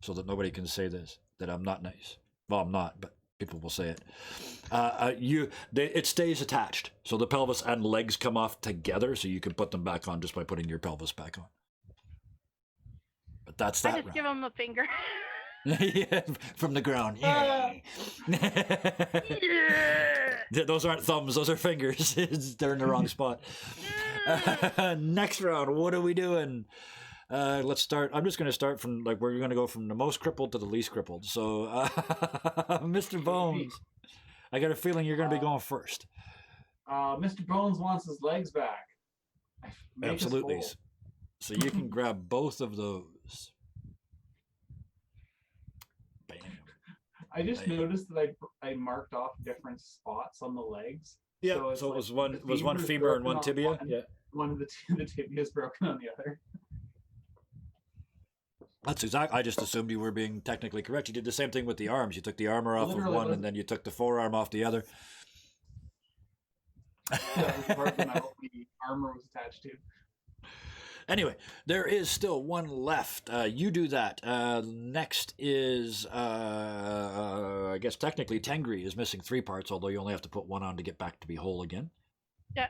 so that nobody can say that I'm not nice. Well, I'm not, but people will say it. It stays attached, so the pelvis and legs come off together, so you can put them back on just by putting your pelvis back on. But that's that. I just give him a finger. Yeah, from the ground. Yeah. Those aren't thumbs; those are fingers. They're in the wrong spot. Next round, what are we doing? Let's start. I'm just going to start from, like, we're going to go from the most crippled to the least crippled. So, Mr. Bones, I got a feeling you're going to be going first. Mr. Bones wants his legs back. Make us Absolutely. whole. So you can grab both of those. Bam. I just noticed that I marked off different spots on the legs. Yeah. So, it's So it like was one the femur and broken one on tibia. one, Yeah. One of the tibia is broken on the other. That's exactly. I just assumed you were being technically correct. You did the same thing with the arms. You took the armor off of Literally one, was- and then you took the forearm off the other. That was the part that the armor was attached to. Anyway, there is still one left. You do that. Next is, I guess technically Tengri is missing 3 parts, although you only have to put one on to get back to be whole again. Yeah.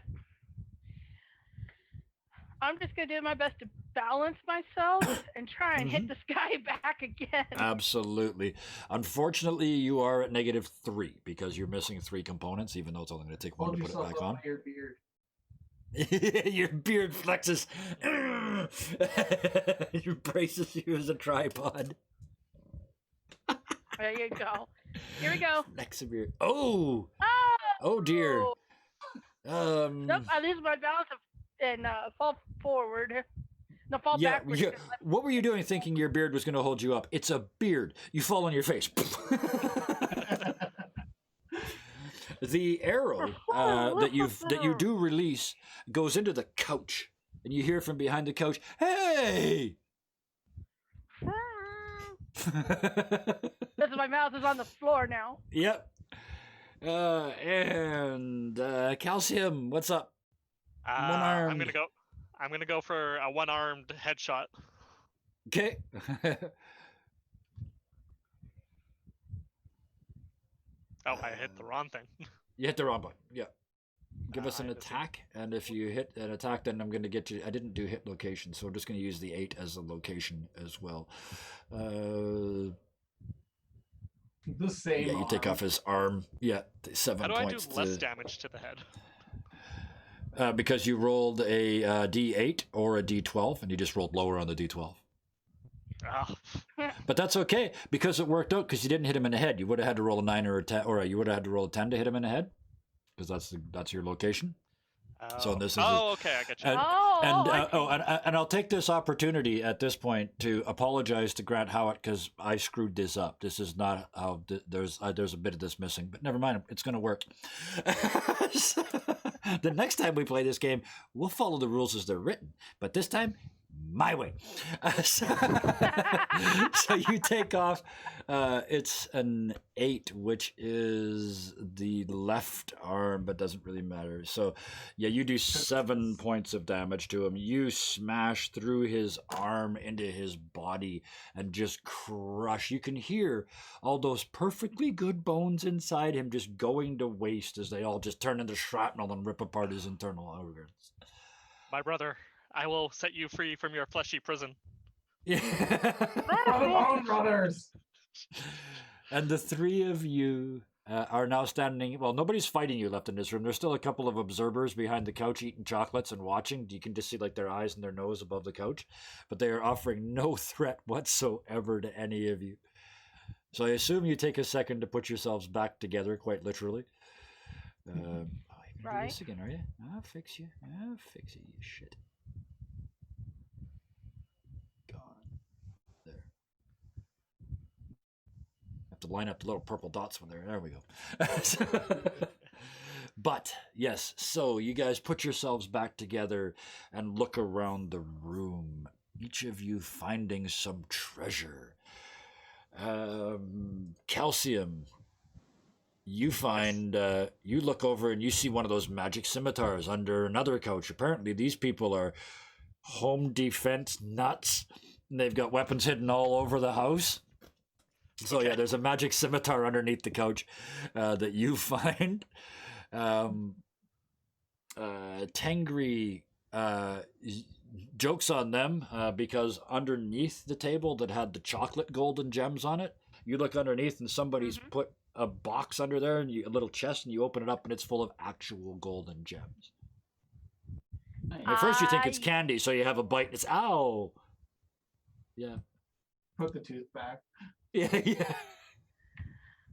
I'm just gonna do my best to balance myself and try and hit this guy back again. Absolutely. Unfortunately, you are at -3 because you're missing 3 components, even though it's only going to take one Hold to put it yourself back up on. by your beard. Your beard flexes. It braces you as a tripod. There you go. Here we go. Flex a beard. Oh! Oh, Oh dear. Nope, I lose my balance and fall forward. No, fall Yeah, backwards. yeah. What were you doing thinking your beard was going to hold you up? It's a beard. You fall on your face. The arrow that you do release goes into the couch, and you hear from behind the couch, "Hey!" Because my mouth is on the floor now. Yep. And Calcium, what's up? I'm gonna go for a one-armed headshot. Okay. Oh, I hit the wrong thing. You hit the wrong button. Yeah. Give us I an had to see. attack, and if you hit an attack, then I'm going to get you. I didn't do hit location, so I'm just going to use the 8 as a location as well. The same. Yeah, you take off his arm. Yeah, 7 How do I do points. less damage to the head? Because you rolled a D8 or a D12, and you just rolled lower on the D12. Ah, But that's okay, because it worked out, because you didn't hit him in the head. You would have had to roll a 9 or a 10, or you would have had to roll a 10 to hit him in the head, because that's your location. So this is okay, I get you. And I'll take this opportunity at this point to apologize to Grant Howitt, because I screwed this up. This is not how there's a bit of this missing, but never mind. It's going to work. The next time we play this game, we'll follow the rules as they're written, but this time my way. So you take off. It's an 8, which is the left arm, but doesn't really matter. So, yeah, you do 7 points of damage to him. You smash through his arm into his body and just crush. You can hear all those perfectly good bones inside him just going to waste as they all just turn into shrapnel and rip apart his internal organs. My brother, I will set you free from your fleshy prison. Yeah. Bone brothers. And the 3 of you are now standing. Well, nobody's fighting you left in this room. There's still a couple of observers behind the couch eating chocolates and watching. You can just see like their eyes and their nose above the couch, but they are offering no threat whatsoever to any of you. So I assume you take a second to put yourselves back together, quite literally. You're gonna do this again, are you? I'll fix you. I'll fix you, you shit. Gone. There. Have to line up the little purple dots when they're there. We go. But yes, so you guys put yourselves back together and look around the room. Each of you finding some treasure. Calcium. You find, you look over and you see one of those magic scimitars under another couch. Apparently these people are home defense nuts. And they've got weapons hidden all over the house. So yeah, there's a magic scimitar underneath the couch that you find. Tengri, jokes on them because underneath the table that had the chocolate golden gems on it, you look underneath and somebody's put a box under there and a little chest, and you open it up and it's full of actual golden gems. And at first you think it's candy, so you have a bite and it's ow. Yeah. Put the tooth back. Yeah.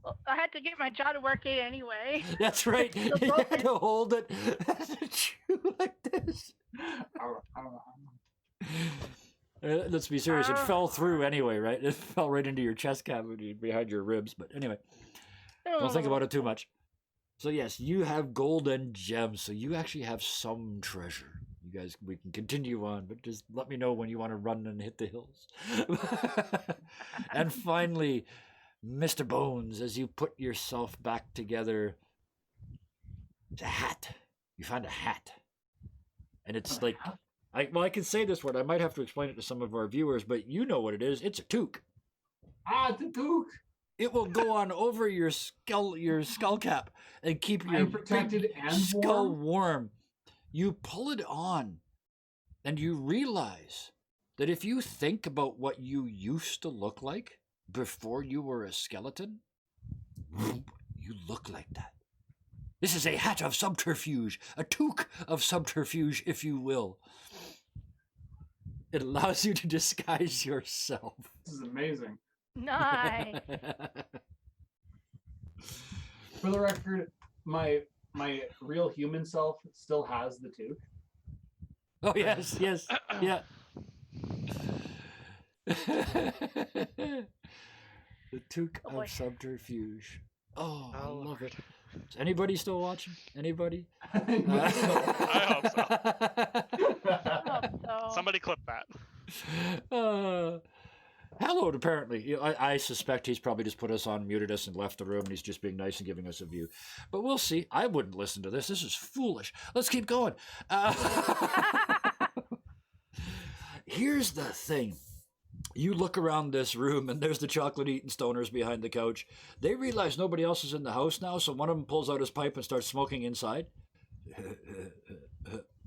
Well, I had to get my jaw to work anyway. That's right. You had to hold it and chew like this. Let's be serious. It fell through anyway, right? It fell right into your chest cavity behind your ribs. But anyway, don't think about it too much. So yes, you have golden gems. So you actually have some treasure. You guys, we can continue on, but just let me know when you want to run and hit the hills. And finally, Mr. Bones, as you put yourself back together, it's a hat. You find a hat. And it's like, I can say this word. I might have to explain it to some of our viewers, but you know what it is. It's a toque. It's a toque. It will go on over your skull cap and keep your protected and skull warm. You pull it on and you realize that if you think about what you used to look like before you were a skeleton, you look like that. This is a hat of subterfuge, a toque of subterfuge, if you will. It allows you to disguise yourself. This is amazing. Nice. For the record, my real human self still has the toque. Oh yes, yeah. The toque of subterfuge. Oh, I love it. Is anybody still watching? Anybody? I hope so. I hope so. Somebody clip that. Hallowed, apparently. I suspect he's probably just put us on, muted us, and left the room, and he's just being nice and giving us a view. But we'll see. I wouldn't listen to this. This is foolish. Let's keep going. Here's the thing. You look around this room, and there's the chocolate-eating stoners behind the couch. They realize nobody else is in the house now, so one of them pulls out his pipe and starts smoking inside.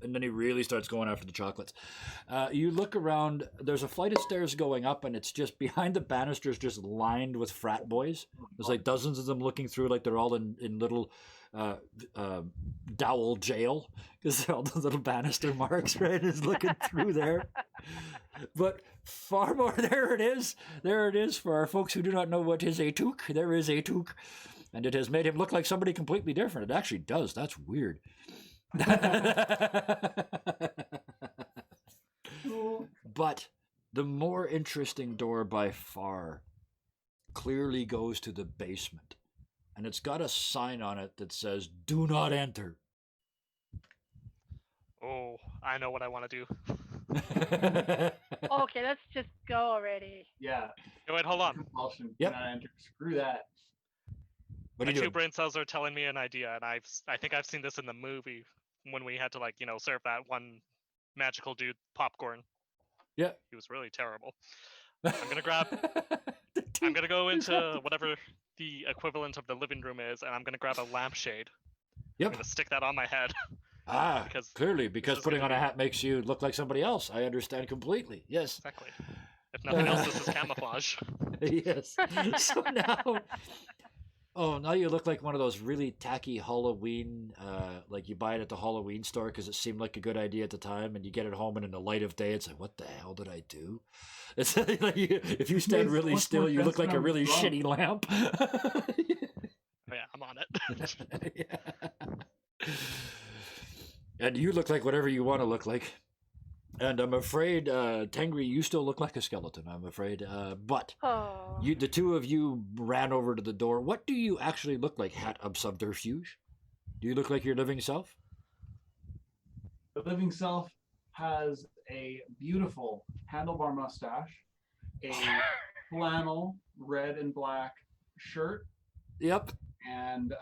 And then he really starts going after the chocolates. You look around, there's a flight of stairs going up, and it's just behind the banisters, just lined with frat boys. There's like dozens of them looking through, like they're all in little dowel jail, because they're all the little banister marks, right? Is looking through there. But far more, there it is for our folks who do not know what is a toque. There is a toque, and it has made him look like somebody completely different. It actually does. That's weird. But the more interesting door by far clearly goes to the basement, and it's got a sign on it that says, "Do not enter." Oh, I know what I want to do. Okay, let's just go already. Yeah. Hey, wait, hold on. Compulsion. Yep. Cannot enter. Screw that. What are My you two doing? brain cells are telling me an idea, and I think I've seen this in the movie when we had to serve that one magical dude popcorn. Yeah. He was really terrible. I'm gonna go into whatever the equivalent of the living room is, and I'm gonna grab a lampshade. Yep. I'm gonna stick that on my head. Because putting on a hat makes you look like somebody else. I understand completely. Yes. Exactly. If nothing else, this is camouflage. Yes. So now you look like one of those really tacky Halloween, like you buy it at the Halloween store because it seemed like a good idea at the time, and you get it home and in the light of day, it's like, what the hell did I do? It's like if you stand really still, you look like a really shitty lamp. Oh yeah, I'm on it. Yeah. And you look like whatever you want to look like. And I'm afraid, Tengri, you still look like a skeleton, I'm afraid. But the two of you ran over to the door. What do you actually look like, hat of subterfuge? Do you look like your living self? The living self has a beautiful handlebar mustache, a flannel red and black shirt. Yep. And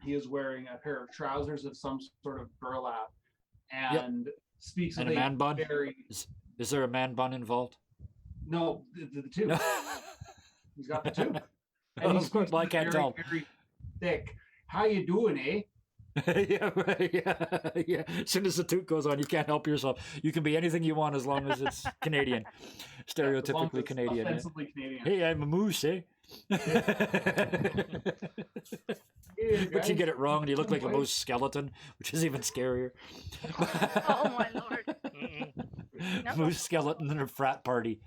he is wearing a pair of trousers of some sort of burlap, and speaks and with a man bun. Very... Is there a man bun involved? No, the two. No. He's got the two. And of course, well, I can't tell. Very thick. How you doing, eh? Yeah, right. Yeah. As soon as the toot goes on, you can't help yourself. You can be anything you want as long as it's Canadian, stereotypically Canadian. Offensively Canadian. Hey, I'm a moose, eh? But you get it wrong and you look like a moose skeleton, which is even scarier. Oh my lord. Moose skeleton in a frat party.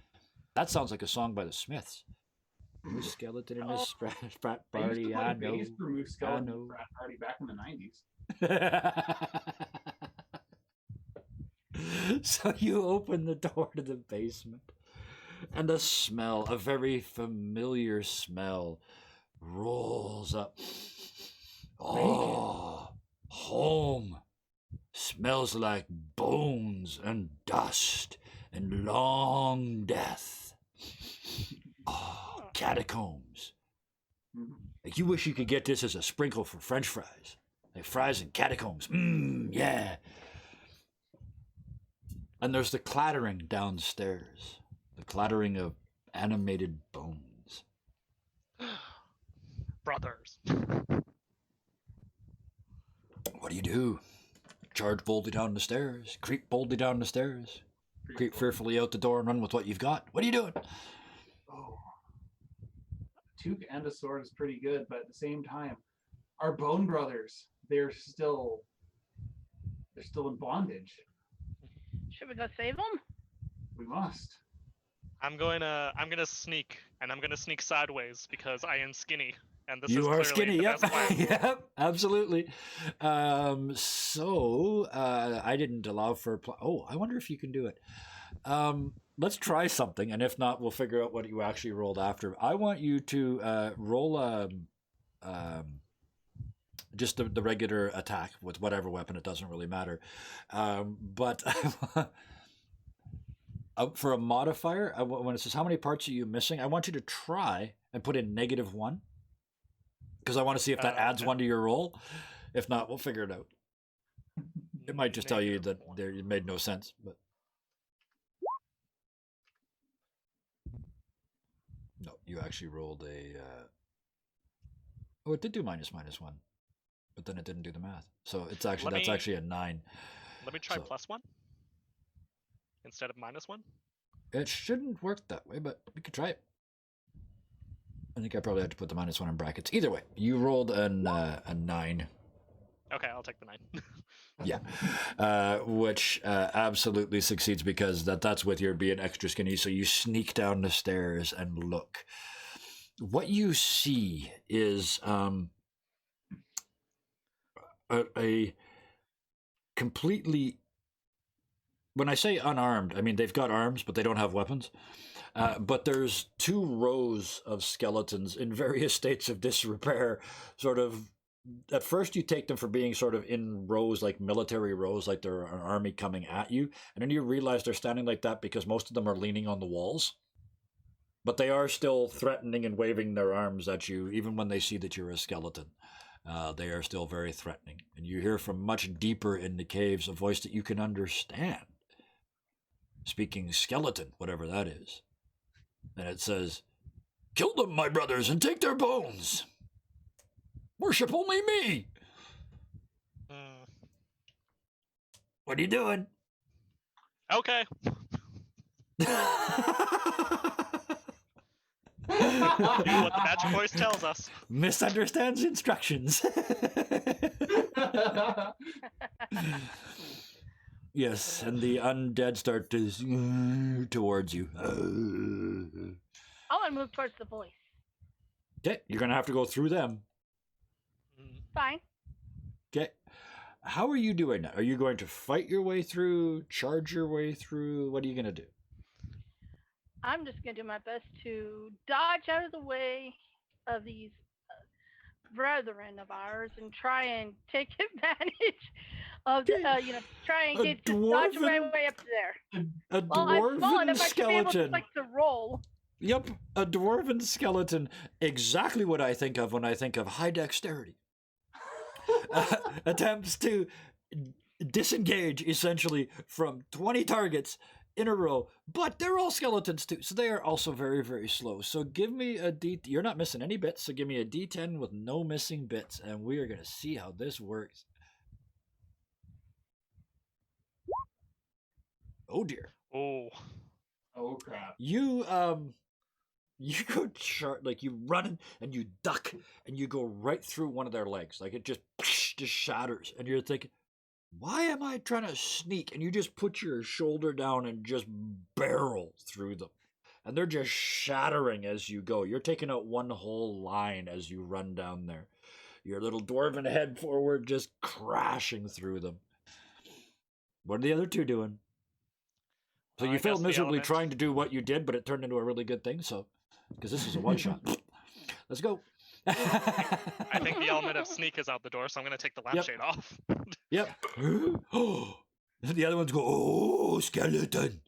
That sounds like a song by the Smiths. Moose skeleton in a frat party. I know. Bass for Moose skeleton in a frat party back in the 90s. So you open the door to the basement, and a smell, a very familiar smell, rolls up. Oh, home smells like bones and dust and long death. Oh, catacombs. Like you wish you could get this as a sprinkle for French fries. Like fries and catacombs. Yeah. And there's the clattering downstairs. The clattering of animated bones. Brothers. What do you do? Charge boldly down the stairs. Creep boldly down the stairs. Creep fearfully out the door and run with what you've got. What are you doing? Oh. A toque and a sword is pretty good, but at the same time, our bone brothers, they're still in bondage. Should we go save them? We must. I'm gonna sneak, and I'm gonna sneak sideways because I am skinny, and this you is are clearly skinny. the Yep, best plan. yep, absolutely. I didn't allow for. I wonder if you can do it. Let's try something, and if not, we'll figure out what you actually rolled after. I want you to roll just the regular attack with whatever weapon. It doesn't really matter. But for a modifier, when it says how many parts are you missing, I want you to try and put in -1 because I want to see if that adds one to your roll. If not, we'll figure it out. It might just tell you that it made no sense, but no, you actually rolled a. Oh, it did do -1, but then it didn't do the math. So it's actually that's actually a 9. Let me try +1 instead of -1. It shouldn't work that way, but we could try it. I think I probably had to put the -1 in brackets. Either way, you rolled a 9. Okay, I'll take the 9. Yeah, which absolutely succeeds because that's with your being extra skinny. So you sneak down the stairs and look. What you see is a completely. When I say unarmed, I mean they've got arms, but they don't have weapons. But there's 2 rows of skeletons in various states of disrepair, sort of at first you take them for being sort of in rows, like military rows, like they're an army coming at you. And then you realize they're standing like that because most of them are leaning on the walls. But they are still threatening and waving their arms at you, even when they see that you're a skeleton. They are still very threatening. And you hear from much deeper in the caves a voice that you can understand. Speaking skeleton, whatever that is. And it says, "Kill them, my brothers, and take their bones. Worship only me." What are you doing? Okay. Do what the magic voice tells us. Misunderstands instructions. Yes, and the undead start to towards you. I want to move towards the voice. Okay, you're gonna have to go through them. Fine. Okay, how are you doing that? Are you going to fight your way through, charge your way through? What are you gonna do? I'm just going to do my best to dodge out of the way of these brethren of ours and try and take advantage of, try and get dodge my way up to there. A dwarven skeleton. Like to roll. Yep, a dwarven skeleton. Exactly what I think of when I think of high dexterity. Attempts to disengage essentially from 20 targets in a row, but they're all skeletons too, so they are also very, very slow. So give me a D. You're not missing any bits, so give me a D10 with no missing bits, and we are going to see how this works. Oh dear. Oh crap. You go like you run and you duck and you go right through one of their legs, like it just shatters, and you're thinking, why am I trying to sneak? And you just put your shoulder down and just barrel through them. And they're just shattering as you go. You're taking out one whole line as you run down there. Your little dwarven head forward just crashing through them. What are the other two doing? So you failed miserably trying to do what you did, but it turned into a really good thing, so... Because this is a one-shot. Let's go. I think the element of sneak is out the door, so I'm going to take the lampshade off. Yep. Oh, the other ones go, "Oh, skeleton."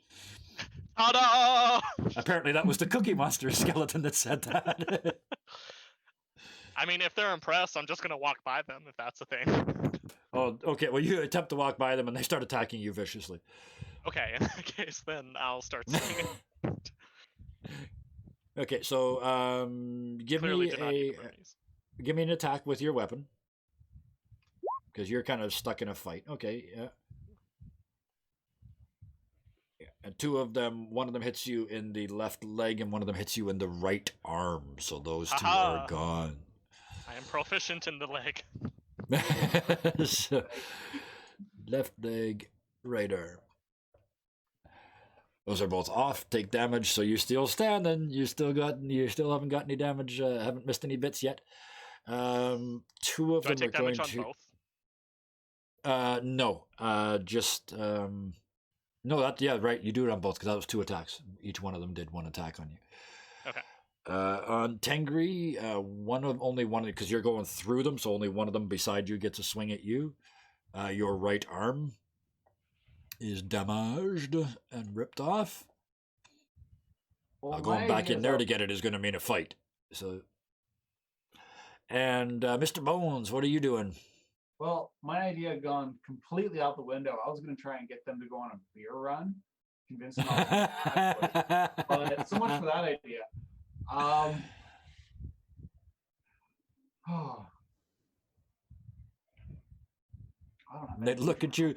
Ta-da! Apparently that was the Cookie Monster skeleton that said that. I mean, if they're impressed, I'm just going to walk by them, if that's the thing. Oh, okay. Well, you attempt to walk by them, and they start attacking you viciously. Okay, in that case, then I'll start swinging. Okay, so give me an attack with your weapon, because you're kind of stuck in a fight. Okay, yeah. And two of them, one of them hits you in the left leg, and one of them hits you in the right arm. So those two are gone. I am proficient in the leg. So, left leg, right arm. Those are both off. Take damage, so you're still standing. You still haven't got any damage. Haven't missed any bits yet. Two of them are going to. Both? No. No. Right. You do it on both because that was two attacks. Each one of them did one attack on you. Okay. On Tengri, only one because you're going through them, so only one of them beside you gets a swing at you. Your right arm is damaged and ripped off. Well, going back in there to get it is going to mean a fight. So, and Mr. Bones, what are you doing? Well, my idea had gone completely out the window. I was going to try and get them to go on a beer run, convince them. But so much for that idea. I don't know. They'd look at you.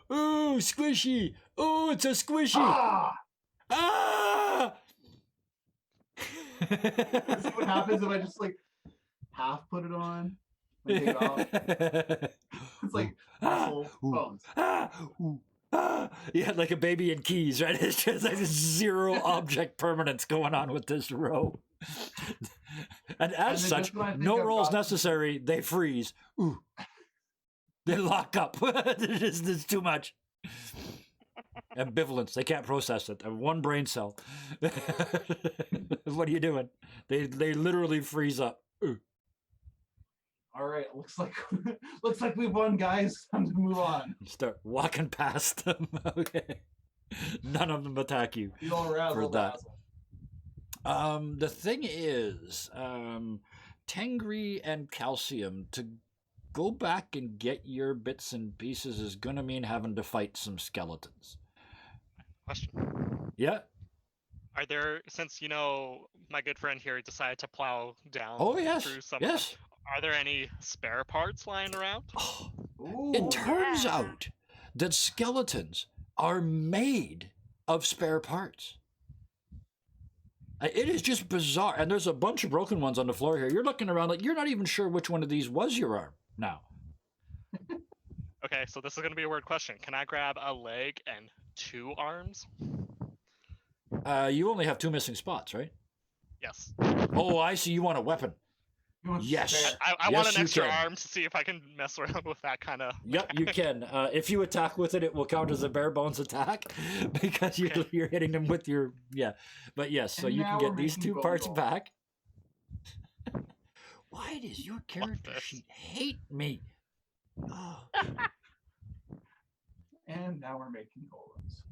Ooh, squishy. Oh, it's a squishy. Ah! See what happens if I just like half put it on? Take it off. It's like muscle bones. Yeah, like a baby in keys, right? It's just like zero object permanence going on with this row. And as such, no rolls necessary. They freeze. Ooh. They lock up. There's too much. Ambivalence. They can't process it. One brain cell. What are you doing? They literally freeze up. Ooh. All right, looks like we won, guys. Time to move on. Start walking past them. Okay. None of them attack you Feel razzle for that. dazzle. The thing is, Tengri and Calcium, to go back and get your bits and pieces is gonna mean having to fight some skeletons. Question. Yeah. Are there, since my good friend here decided to plow down Oh yes. through some Yes. of them, are there any spare parts lying around? Oh, Ooh, it turns yeah. out that skeletons are made of spare parts. It is just bizarre, and there's a bunch of broken ones on the floor here. You're looking around like you're not even sure which one of these was your arm now. Okay, so this is going to be a weird question. Can I grab a leg and 2 arms? You only have 2 missing spots, right? Yes. Oh, I see. You want a weapon. you want Yes. spare. I want Yes, an you extra can. arm to see if I can mess around with that kind of... Yep, you can. If you attack with it, it will count as a bare bones attack because you're hitting them with your But yes, so And you can now get we're these making 2 bone parts balls. back. Why does your character this. sheet hate me? Oh. And now we're making golems.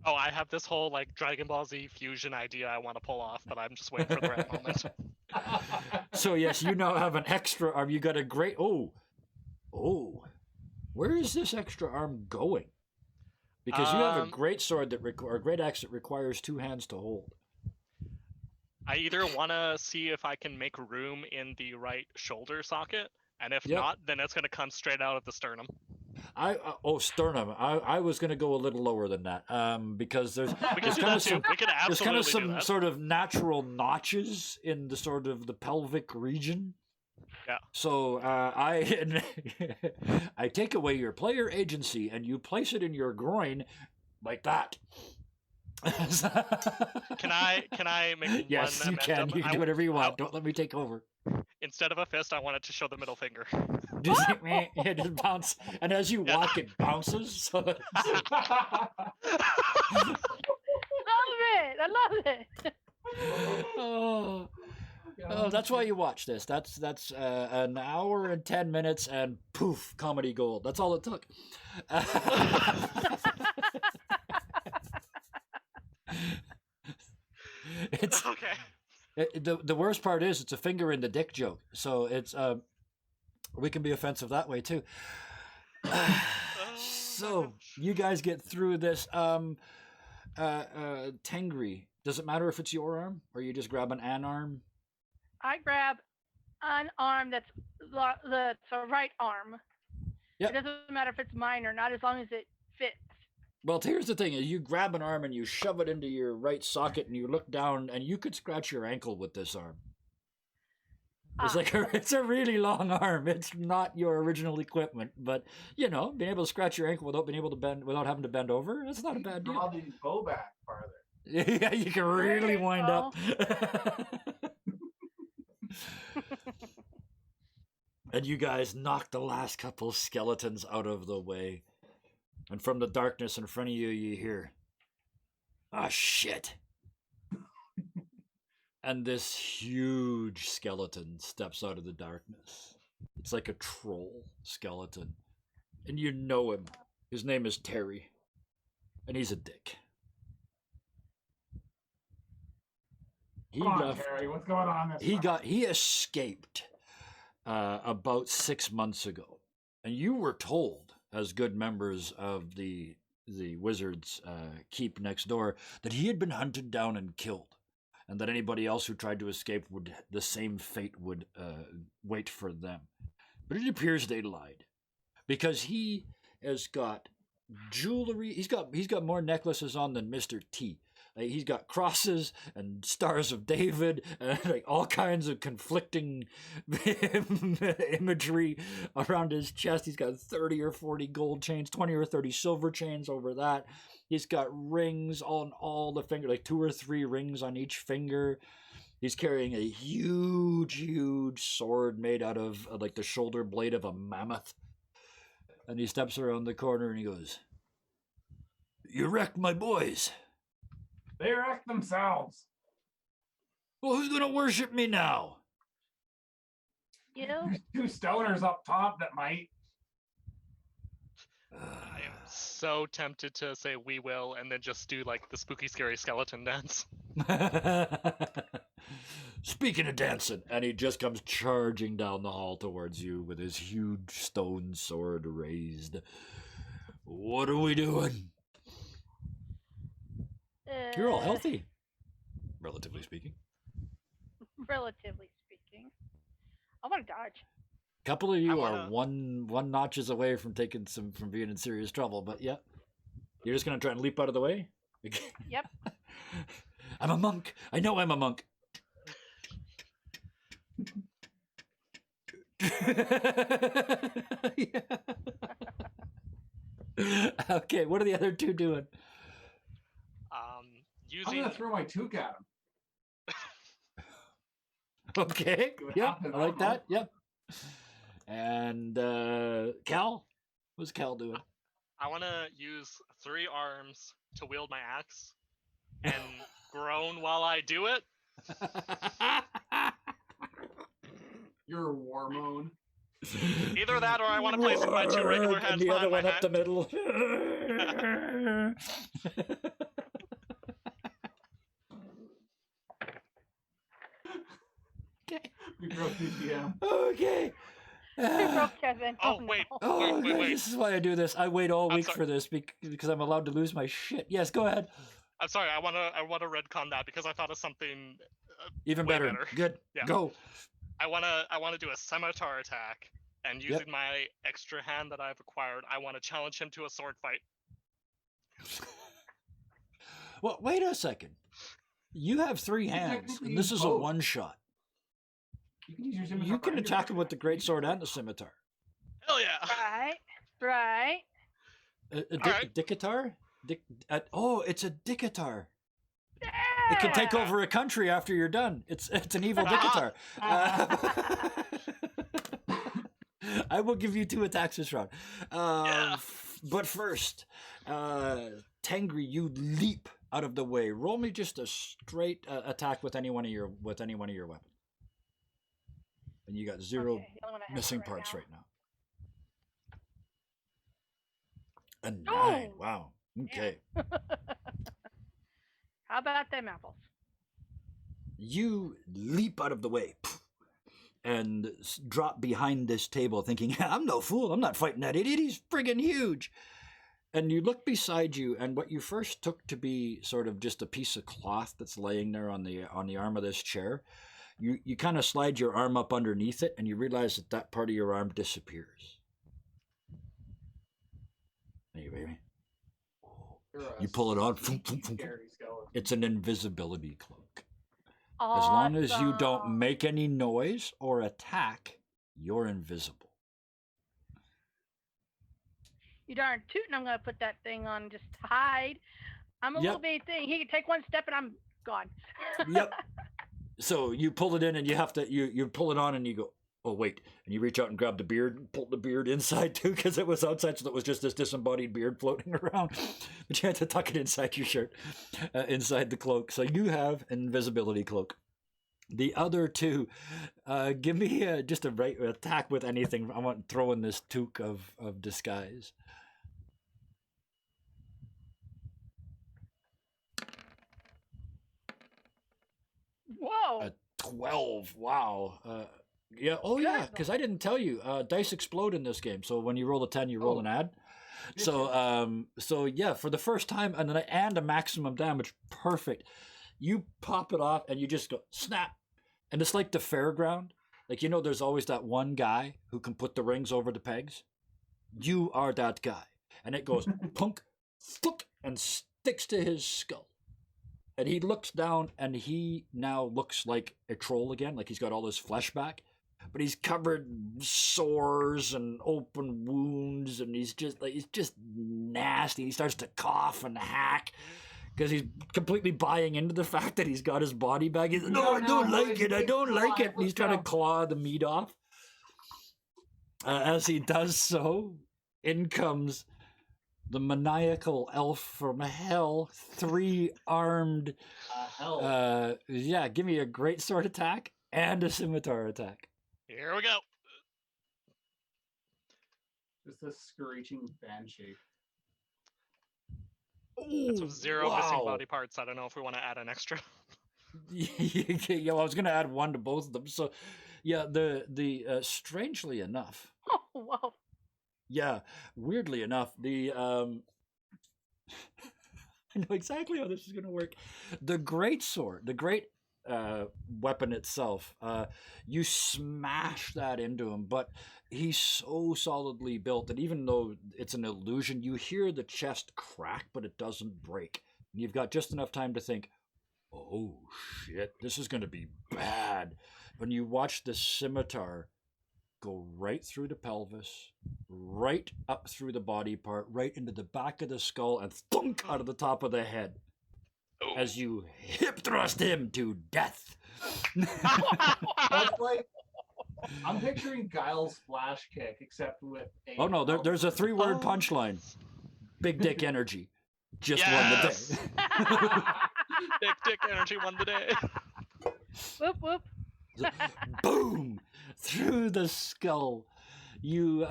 Oh, I have this whole Dragon Ball Z fusion idea I want to pull off, but I'm just waiting for the right moment. So yes, you now have an extra arm. You got a great. Oh, where is this extra arm going? Because you have a great sword that or a great axe that requires 2 hands to hold. I either want to see if I can make room in the right shoulder socket, and if Yep. not, then it's going to come straight out of the sternum. Sternum. I was going to go a little lower than that. Because there's We can there's do kind that of too. some We can there's kind absolutely of do some that. sort of natural notches in the sort of the pelvic region. Yeah. So I I take away your player agency and you place it in your groin like that. Can I make Yes, one you can. amendment? You can do whatever you want. Don't let me take over. Instead of a fist, I want it to show the middle finger. Just, it just bounce, and as you walk, it bounces. So Love it. I love it. oh, that's why you watch this. That's an hour and 10 minutes, and poof, comedy gold. That's all it took. It's Okay. the worst part is it's a finger in the dick joke. So it's we can be offensive that way too. So you guys get through this. Tengri, does it matter if it's your arm or you just grab an arm? I grab an arm that's a right arm. Yep. It doesn't matter if it's mine or not, as long as it fits. Well, here's the thing: you grab an arm and you shove it into your right socket, and you look down, and you could scratch your ankle with this arm. It's it's a really long arm. It's not your original equipment, but being able to scratch your ankle without being able to bend, without having to bend over, it's not a bad Draw deal. the bow back farther. Yeah, you can really wind up. And you guys knock the last couple skeletons out of the way. And from the darkness in front of you, you hear, "Ah, shit." And this huge skeleton steps out of the darkness. It's like a troll skeleton. And you know him. His name is Terry. And he's a dick. Come on, Terry, what's going on this time? He escaped about 6 months ago. And you were told, as good members of the wizard's keep next door, that he had been hunted down and killed. And that anybody else who tried to escape the same fate would wait for them. But it appears they lied, because he has got jewelry. He's got more necklaces on than Mr. T. He's got crosses and stars of David and all kinds of conflicting imagery around his chest. He's got 30 or 40 gold chains, 20 or 30 silver chains over that. He's got rings on all the fingers, 2 or 3 rings on each finger. He's carrying a huge sword made out of the shoulder blade of a mammoth. And he steps around the corner and he goes, "You wrecked my boys. They wrecked themselves. Well, who's going to worship me now?" You know? There's 2 stoners up top that might. I am so tempted to say we will and then just do like the spooky scary skeleton dance. Speaking of dancing, and he just comes charging down the hall towards you with his huge stone sword raised. What are we doing? You're all healthy, relatively speaking. Relatively speaking. I want to dodge. A couple of you are one notches away from being in serious trouble, but yeah. You're just gonna try and leap out of the way? Yep. I'm a monk. I know I'm a monk. Okay, what are the other 2 doing? I'm Using gonna throw my toque at him. Okay, What yep, happened? I like that, yep. And Cal? What's Cal doing? I want to use 3 arms to wield my axe and groan while I do it. You're a war moan. Either that or I want to place my 2 regular hands and the other behind one my up the head. middle. Okay. We broke the GM. Okay. We broke Kevin. Oh, wait. No. Oh, Wait. this is why I do this. I wait all I'm week sorry. for this because I'm allowed to lose my shit. Yes, go ahead. I'm sorry. I want to redcon that because I thought of something Even way better. Good. Yeah. Go. I want to do a scimitar attack, and using my extra hand that I've acquired, I want to challenge him to a sword fight. Well, wait a second. You have 3 hands, and this is a one-shot. You can use your scimitar. You can attack him with the greatsword and the scimitar. Hell yeah! Right. Alright. Dickatar? It's a dickatar. Yeah. It can take over a country after you're done. It's an evil dickatar. I will give you 2 attacks this round. But first, Tengri, you leap out of the way. Roll me just a straight attack with any one of your weapons. And you got 0 Okay, the only one I have missing right parts now. right now. A 9. Oh! Wow. Okay. How about them apples? You leap out of the way and drop behind this table thinking, I'm no fool. I'm not fighting that idiot. He's friggin' huge. And you look beside you, and what you first took to be sort of just a piece of cloth that's laying there on the arm of this chair, you kind of slide your arm up underneath it, and you realize that part of your arm disappears. Hey, baby. You pull it on. It's an invisibility cloak. As long as you don't make any noise or attack, you're invisible. You darn tootin', I'm going to put that thing on just to hide. I'm a Yep. little bitty thing. He can take 1 step and I'm gone. Yep. So you pull it in and you have to, you pull it on and you go, oh, wait. And you reach out and grab the beard and pull the beard inside too because it was outside, so it was just this disembodied beard floating around. But you had to tuck it inside your shirt, inside the cloak. So you have an invisibility cloak. The other 2, give me just a right attack with anything. I want to throw in this toque of disguise. Whoa. A 12. Wow. Yeah. Oh, Good. yeah. Because I didn't tell you. Dice explode in this game. So when you roll a 10, you roll an add. So yeah, for the first time, and a maximum damage. Perfect. You pop it off, and you just go snap, and it's like the fairground. Like, there's always that one guy who can put the rings over the pegs. You are that guy, and it goes punk, thunk, and sticks to his skull. And he looks down, and he now looks like a troll again, like he's got all his flesh back. But he's covered in sores and open wounds, and he's just nasty. He starts to cough and hack because he's completely buying into the fact that he's got his body back. He's like, no, I don't like it. I don't like it. And he's trying to claw the meat off. As he does so, in comes the maniacal elf from hell, 3-armed. Hell. Yeah, give me a great sword attack and a scimitar attack. Here we go. Just a screeching banshee. That's with 0 missing Wow. body parts. I don't know if we want to add an extra. Yeah, well, I was going to add 1 to both of them. So, yeah, the strangely enough, Oh, whoa. yeah, weirdly enough, the I know exactly how this is going to work. The great sword, the great weapon itself, you smash that into him, but he's so solidly built that even though it's an illusion, you hear the chest crack, but it doesn't break. And you've got just enough time to think, oh shit, this is going to be bad. When you watch the scimitar go right through the pelvis, right up through the body part, right into the back of the skull, and thunk out of the top of the head as you hip thrust him to death. That's like, I'm picturing Guile's flash kick, except with a. Oh no, there's a 3-word punchline. Big dick energy. Just won the day. Big dick energy won the day. Whoop, whoop. Boom! Through the skull. You,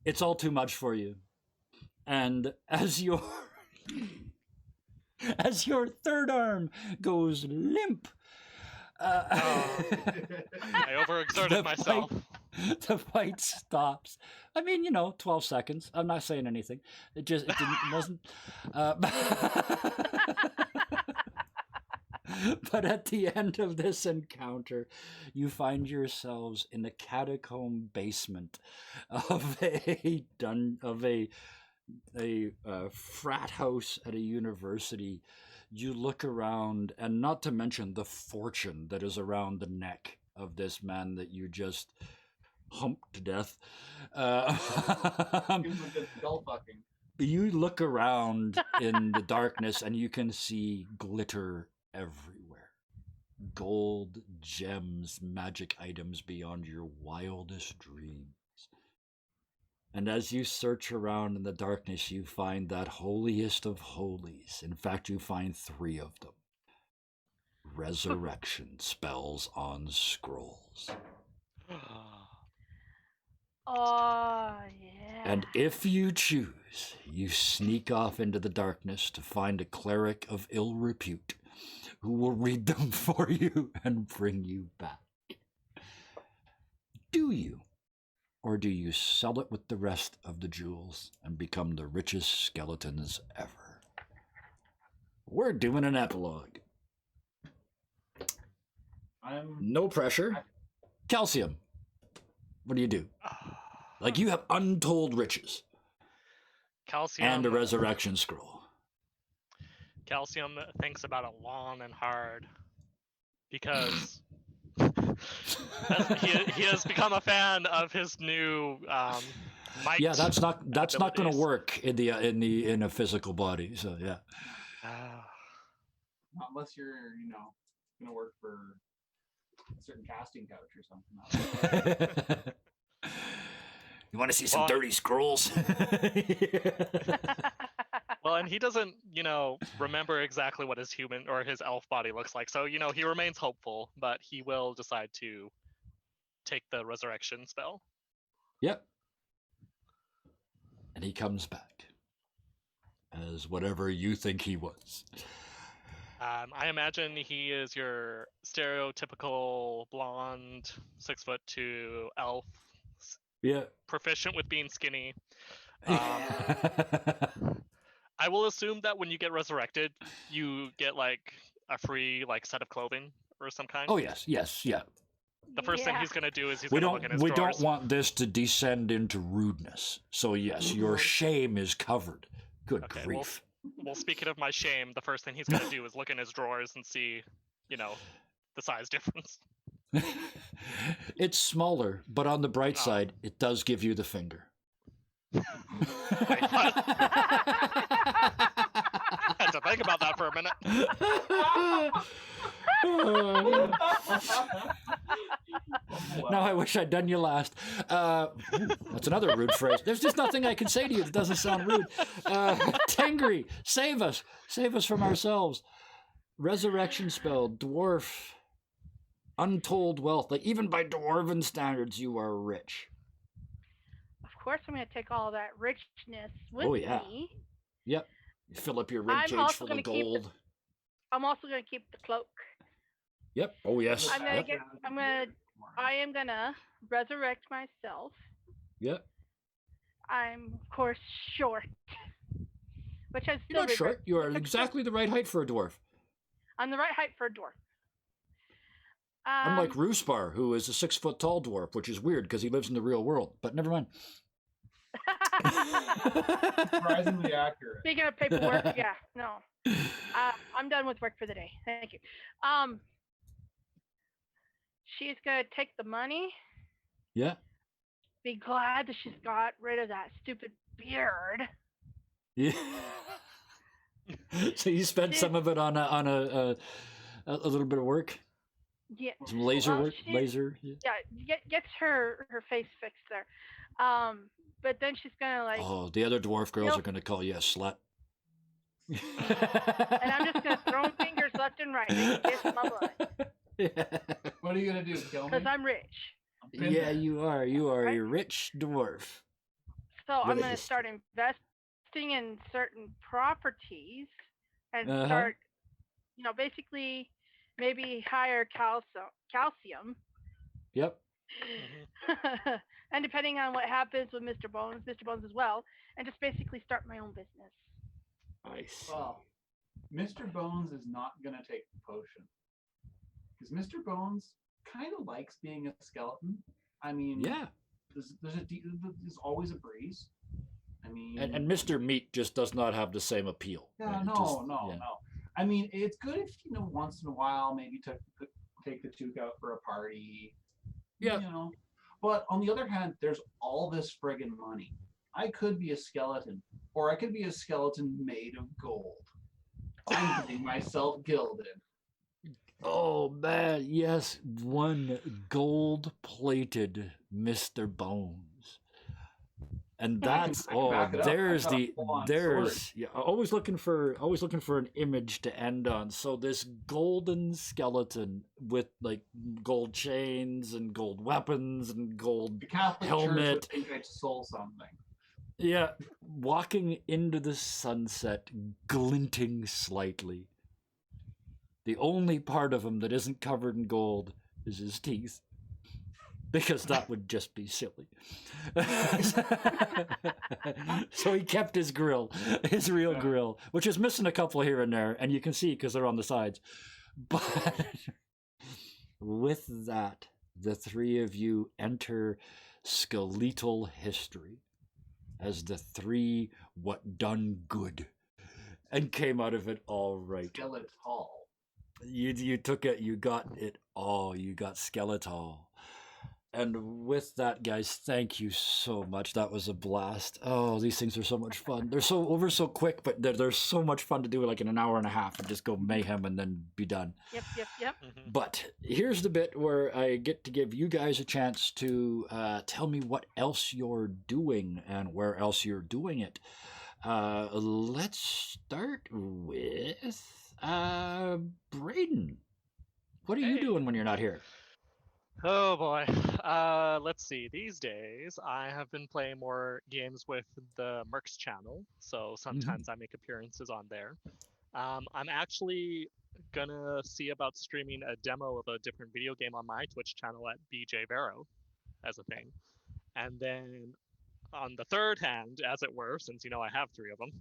it's all too much for you. And as your third arm goes limp, I overexerted myself. The fight stops. I mean, 12 seconds. I'm not saying anything. It wasn't. But at the end of this encounter, you find yourselves in the catacomb basement of a frat house at a university. You look around, and not to mention the fortune that is around the neck of this man that you just humped to death. You look around in the darkness, and you can see glitter everywhere. Gold, gems, magic items beyond your wildest dreams. And as you search around in the darkness, you find that holiest of holies. In fact, you find 3 of them. Resurrection spells on scrolls. Oh, yeah. And if you choose, you sneak off into the darkness to find a cleric of ill repute who will read them for you and bring you back. Do you? Or do you sell it with the rest of the jewels and become the richest skeletons ever? We're doing an epilogue. No pressure. Calcium. What do you do? Like, you have untold riches. Calcium. And a resurrection scroll. Calcium thinks about it long and hard because he has become a fan of his new might. Yeah, that's not going to work in a physical body. So yeah. Not unless you're going to work for a certain casting couch or something. You want to see some dirty scrolls? Well, and he doesn't, remember exactly what his human or his elf body looks like. So, he remains hopeful, but he will decide to take the resurrection spell. Yep. And he comes back as whatever you think he was. I imagine he is your stereotypical blonde, 6'2" elf. Yeah. Proficient with being skinny. I will assume that when you get resurrected, you get like a free set of clothing or some kind. Oh yes, yeah. The first thing he's gonna do is we look in his drawers. don't want this to descend into rudeness. So yes, your shame is covered. Good grief. Well, speaking of my shame, the first thing he's gonna do is look in his drawers and see, the size difference. It's smaller, but on the bright side, it does give you the finger. I had to think about that for a minute. Now I wish I'd done you last. That's another rude phrase. There's just nothing I can say to you that doesn't sound rude. Tengri, save us. Save us from ourselves. Resurrection spell, dwarf. untold wealth. Like even by dwarven standards, you are rich. Of course, I'm going to take all that richness with Oh yeah. me. Yep. You fill up your rib I'm cage also full going of to keep. gold. I'm also going to keep the cloak. Yep. Oh yes. I'm gonna Yep. get. I am gonna resurrect myself. Yep. I'm of course short, which I You're still not regret. short. You are exactly the right height for a dwarf. I'm the right height for a dwarf. Unlike Ruspar, who is a 6-foot tall dwarf, which is weird because he lives in the real world. But never mind. Surprisingly accurate. Speaking of paperwork, yeah, no. I'm done with work for the day. Thank you. She's gonna take the money. Yeah. Be glad that she's got rid of that stupid beard. Yeah. So you spent some of it on a little bit of work. Yeah. Some laser work. Laser. Yeah. Gets her face fixed there. But then she's gonna like. Oh, the other dwarf girls are gonna call you a slut. And I'm just gonna throw fingers left and right. They can kiss my butt. Yeah. What are you gonna do? Kill me? Because I'm rich. Yeah, you are. You are a rich dwarf. So I'm gonna start investing in certain properties and start, basically maybe higher calcium. Yep. And depending on what happens with Mr. Bones as well, and just basically start my own business. I see. Well, Mr. Bones is not going to take the potion. Because Mr. Bones kind of likes being a skeleton. I mean, yeah. There's always a breeze. I mean... And Mr. Meat just does not have the same appeal. Yeah, right? No. I mean, it's good if, once in a while, maybe take the Took out for a party. Yeah. But on the other hand, there's all this friggin' money. I could be a skeleton, or I could be a skeleton made of gold. I'm getting myself gilded. Oh man, yes, one gold-plated Mr. Bones. And that's there's always looking for an image to end on. So this golden skeleton with like gold chains and gold weapons and gold the Catholic helmet. Church would think I stole something. Yeah, walking into the sunset, glinting slightly. The only part of him that isn't covered in gold is his teeth. Because that would just be silly. So he kept his grill, his real grill, which is missing a couple here and there, and you can see because they're on the sides. But with that, the three of you enter skeletal history as the three what done good and came out of it all right. Skeletal. You took it, you got it all, you got skeletal. And with that, guys, thank you so much. That was a blast. Oh, these things are so much fun. They're so over so quick, but they're so much fun to do like in an hour and a half and just go mayhem and then be done. Yep. Mm-hmm. But here's the bit where I get to give you guys a chance to tell me what else you're doing and where else you're doing it. Let's start with Braden. What are you doing when you're not here? Oh boy. Let's see. These days, I have been playing more games with the Mercs channel, so sometimes I make appearances on there. I'm actually gonna see about streaming a demo of a different video game on my Twitch channel at BJ Vero as a thing. And then on the third hand, as it were, since I have three of them.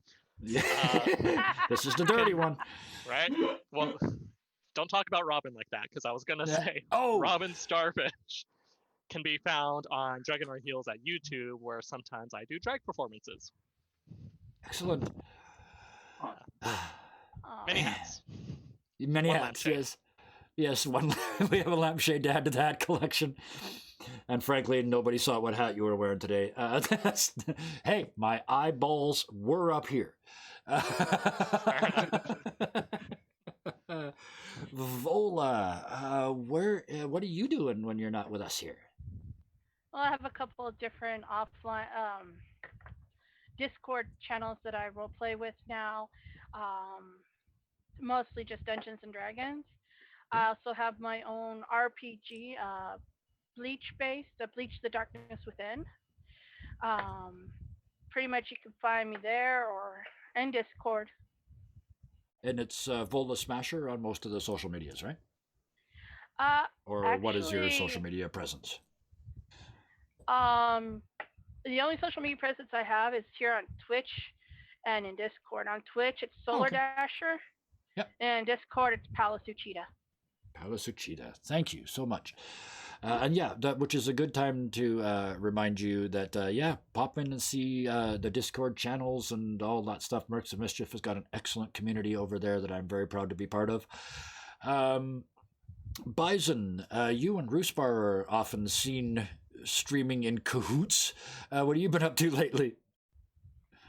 This is the dirty one. Right? Well, don't talk about Robin like that, because I was going to say Robin Starfish can be found on Dragon Our Heels at YouTube, where sometimes I do drag performances. Excellent. Many hats. Many hats, yes. Yes, we have a lampshade to add to that collection. And frankly, nobody saw what hat you were wearing today. Hey, my eyeballs were up here. Vola, what are you doing when you're not with us here? Well, I have a couple of different offline Discord channels that I roleplay with now. Mostly just Dungeons and Dragons. I also have my own RPG, Bleach based, Bleach the Darkness Within. Um, Pretty much you can find me there or in Discord. And it's Vola Smasher on most of the social medias, right? Uh, Or what is your social Actually, media presence? um, the only social media presence I have is here on Twitch and in Discord. On Twitch, it's Oh, Solar okay. Dasher, Yep. and in Discord, it's Palasuchita. Palasuchita. Thank you so much. And yeah, which is a good time to remind you that, yeah, pop in and see the Discord channels and all that stuff. Mercs of Mischief has got an excellent community over there that I'm very proud to be part of. Bison, you and Roosbar are often seen streaming in cahoots. What have you been up to lately?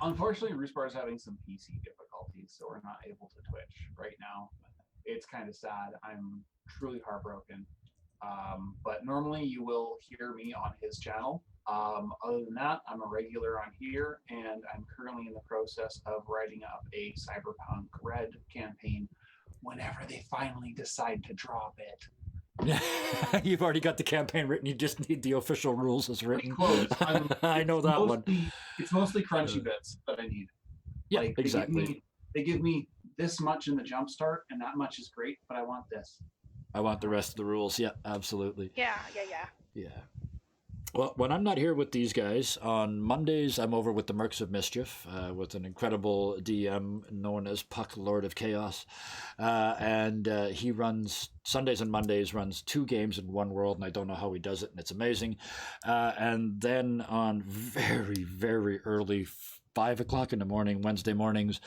Unfortunately, Roosbar is having some PC difficulties, so we're not able to Twitch right now. It's kind of sad. I'm truly heartbroken. But normally you will hear me on his channel. Other than that, I'm a regular on here, and I'm currently in the process of writing up a Cyberpunk Red campaign whenever they finally decide to drop it. You've already got the campaign written. You just need the official rules as written. Close. I know that one. It's mostly crunchy bits that I need. Yeah, like, exactly. They give me this much in the jumpstart, and that much is great, but I want this. I want the rest of the rules. Yeah, absolutely. Yeah. Yeah. Well, when I'm not here with these guys, on Mondays I'm over with the Mercs of Mischief with an incredible DM known as Puck, Lord of Chaos. And he runs, Sundays and Mondays, runs 2 games in one world, and I don't know how he does it, and it's amazing. And then on very, very early 5 o'clock in the morning, Wednesday mornings,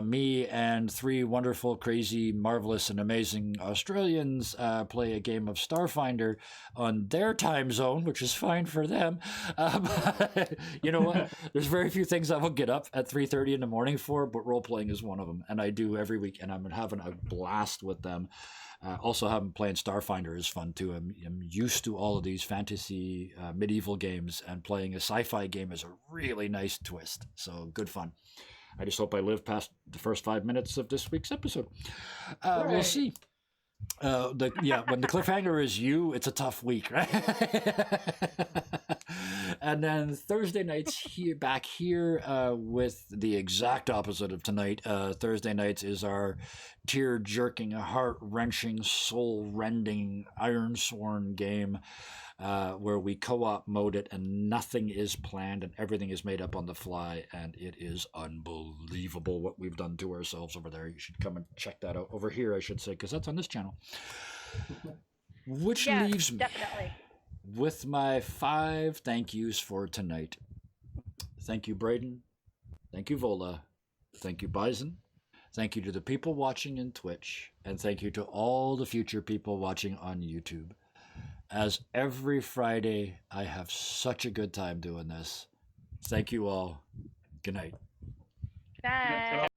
me and 3 wonderful, crazy, marvelous, and amazing Australians play a game of Starfinder on their time zone, which is fine for them. You know what? There's very few things I will get up at 3:30 in the morning for, but role-playing is one of them, and I do every week, and I'm having a blast with them. Also, having playing Starfinder is fun too. I'm used to all of these fantasy medieval games, and playing a sci-fi game is a really nice twist. So good fun. I just hope I live past the first 5 minutes of this week's episode. We'll see. When the cliffhanger is you, it's a tough week, right? And then Thursday nights back here with the exact opposite of tonight. Thursday nights is our tear-jerking, heart-wrenching, soul-rending, iron-sworn game where we co-op mode it and nothing is planned and everything is made up on the fly, and it is unbelievable what we've done to ourselves over there. You should come and check that out. Over here, I should say, because that's on this channel. Which leaves me definitely with my 5 thank yous for tonight. Thank you, Braden. Thank you, Vola. Thank you, Bison. Thank you to the people watching in Twitch. And thank you to all the future people watching on YouTube. As every Friday, I have such a good time doing this. Thank you all. Good night. Bye.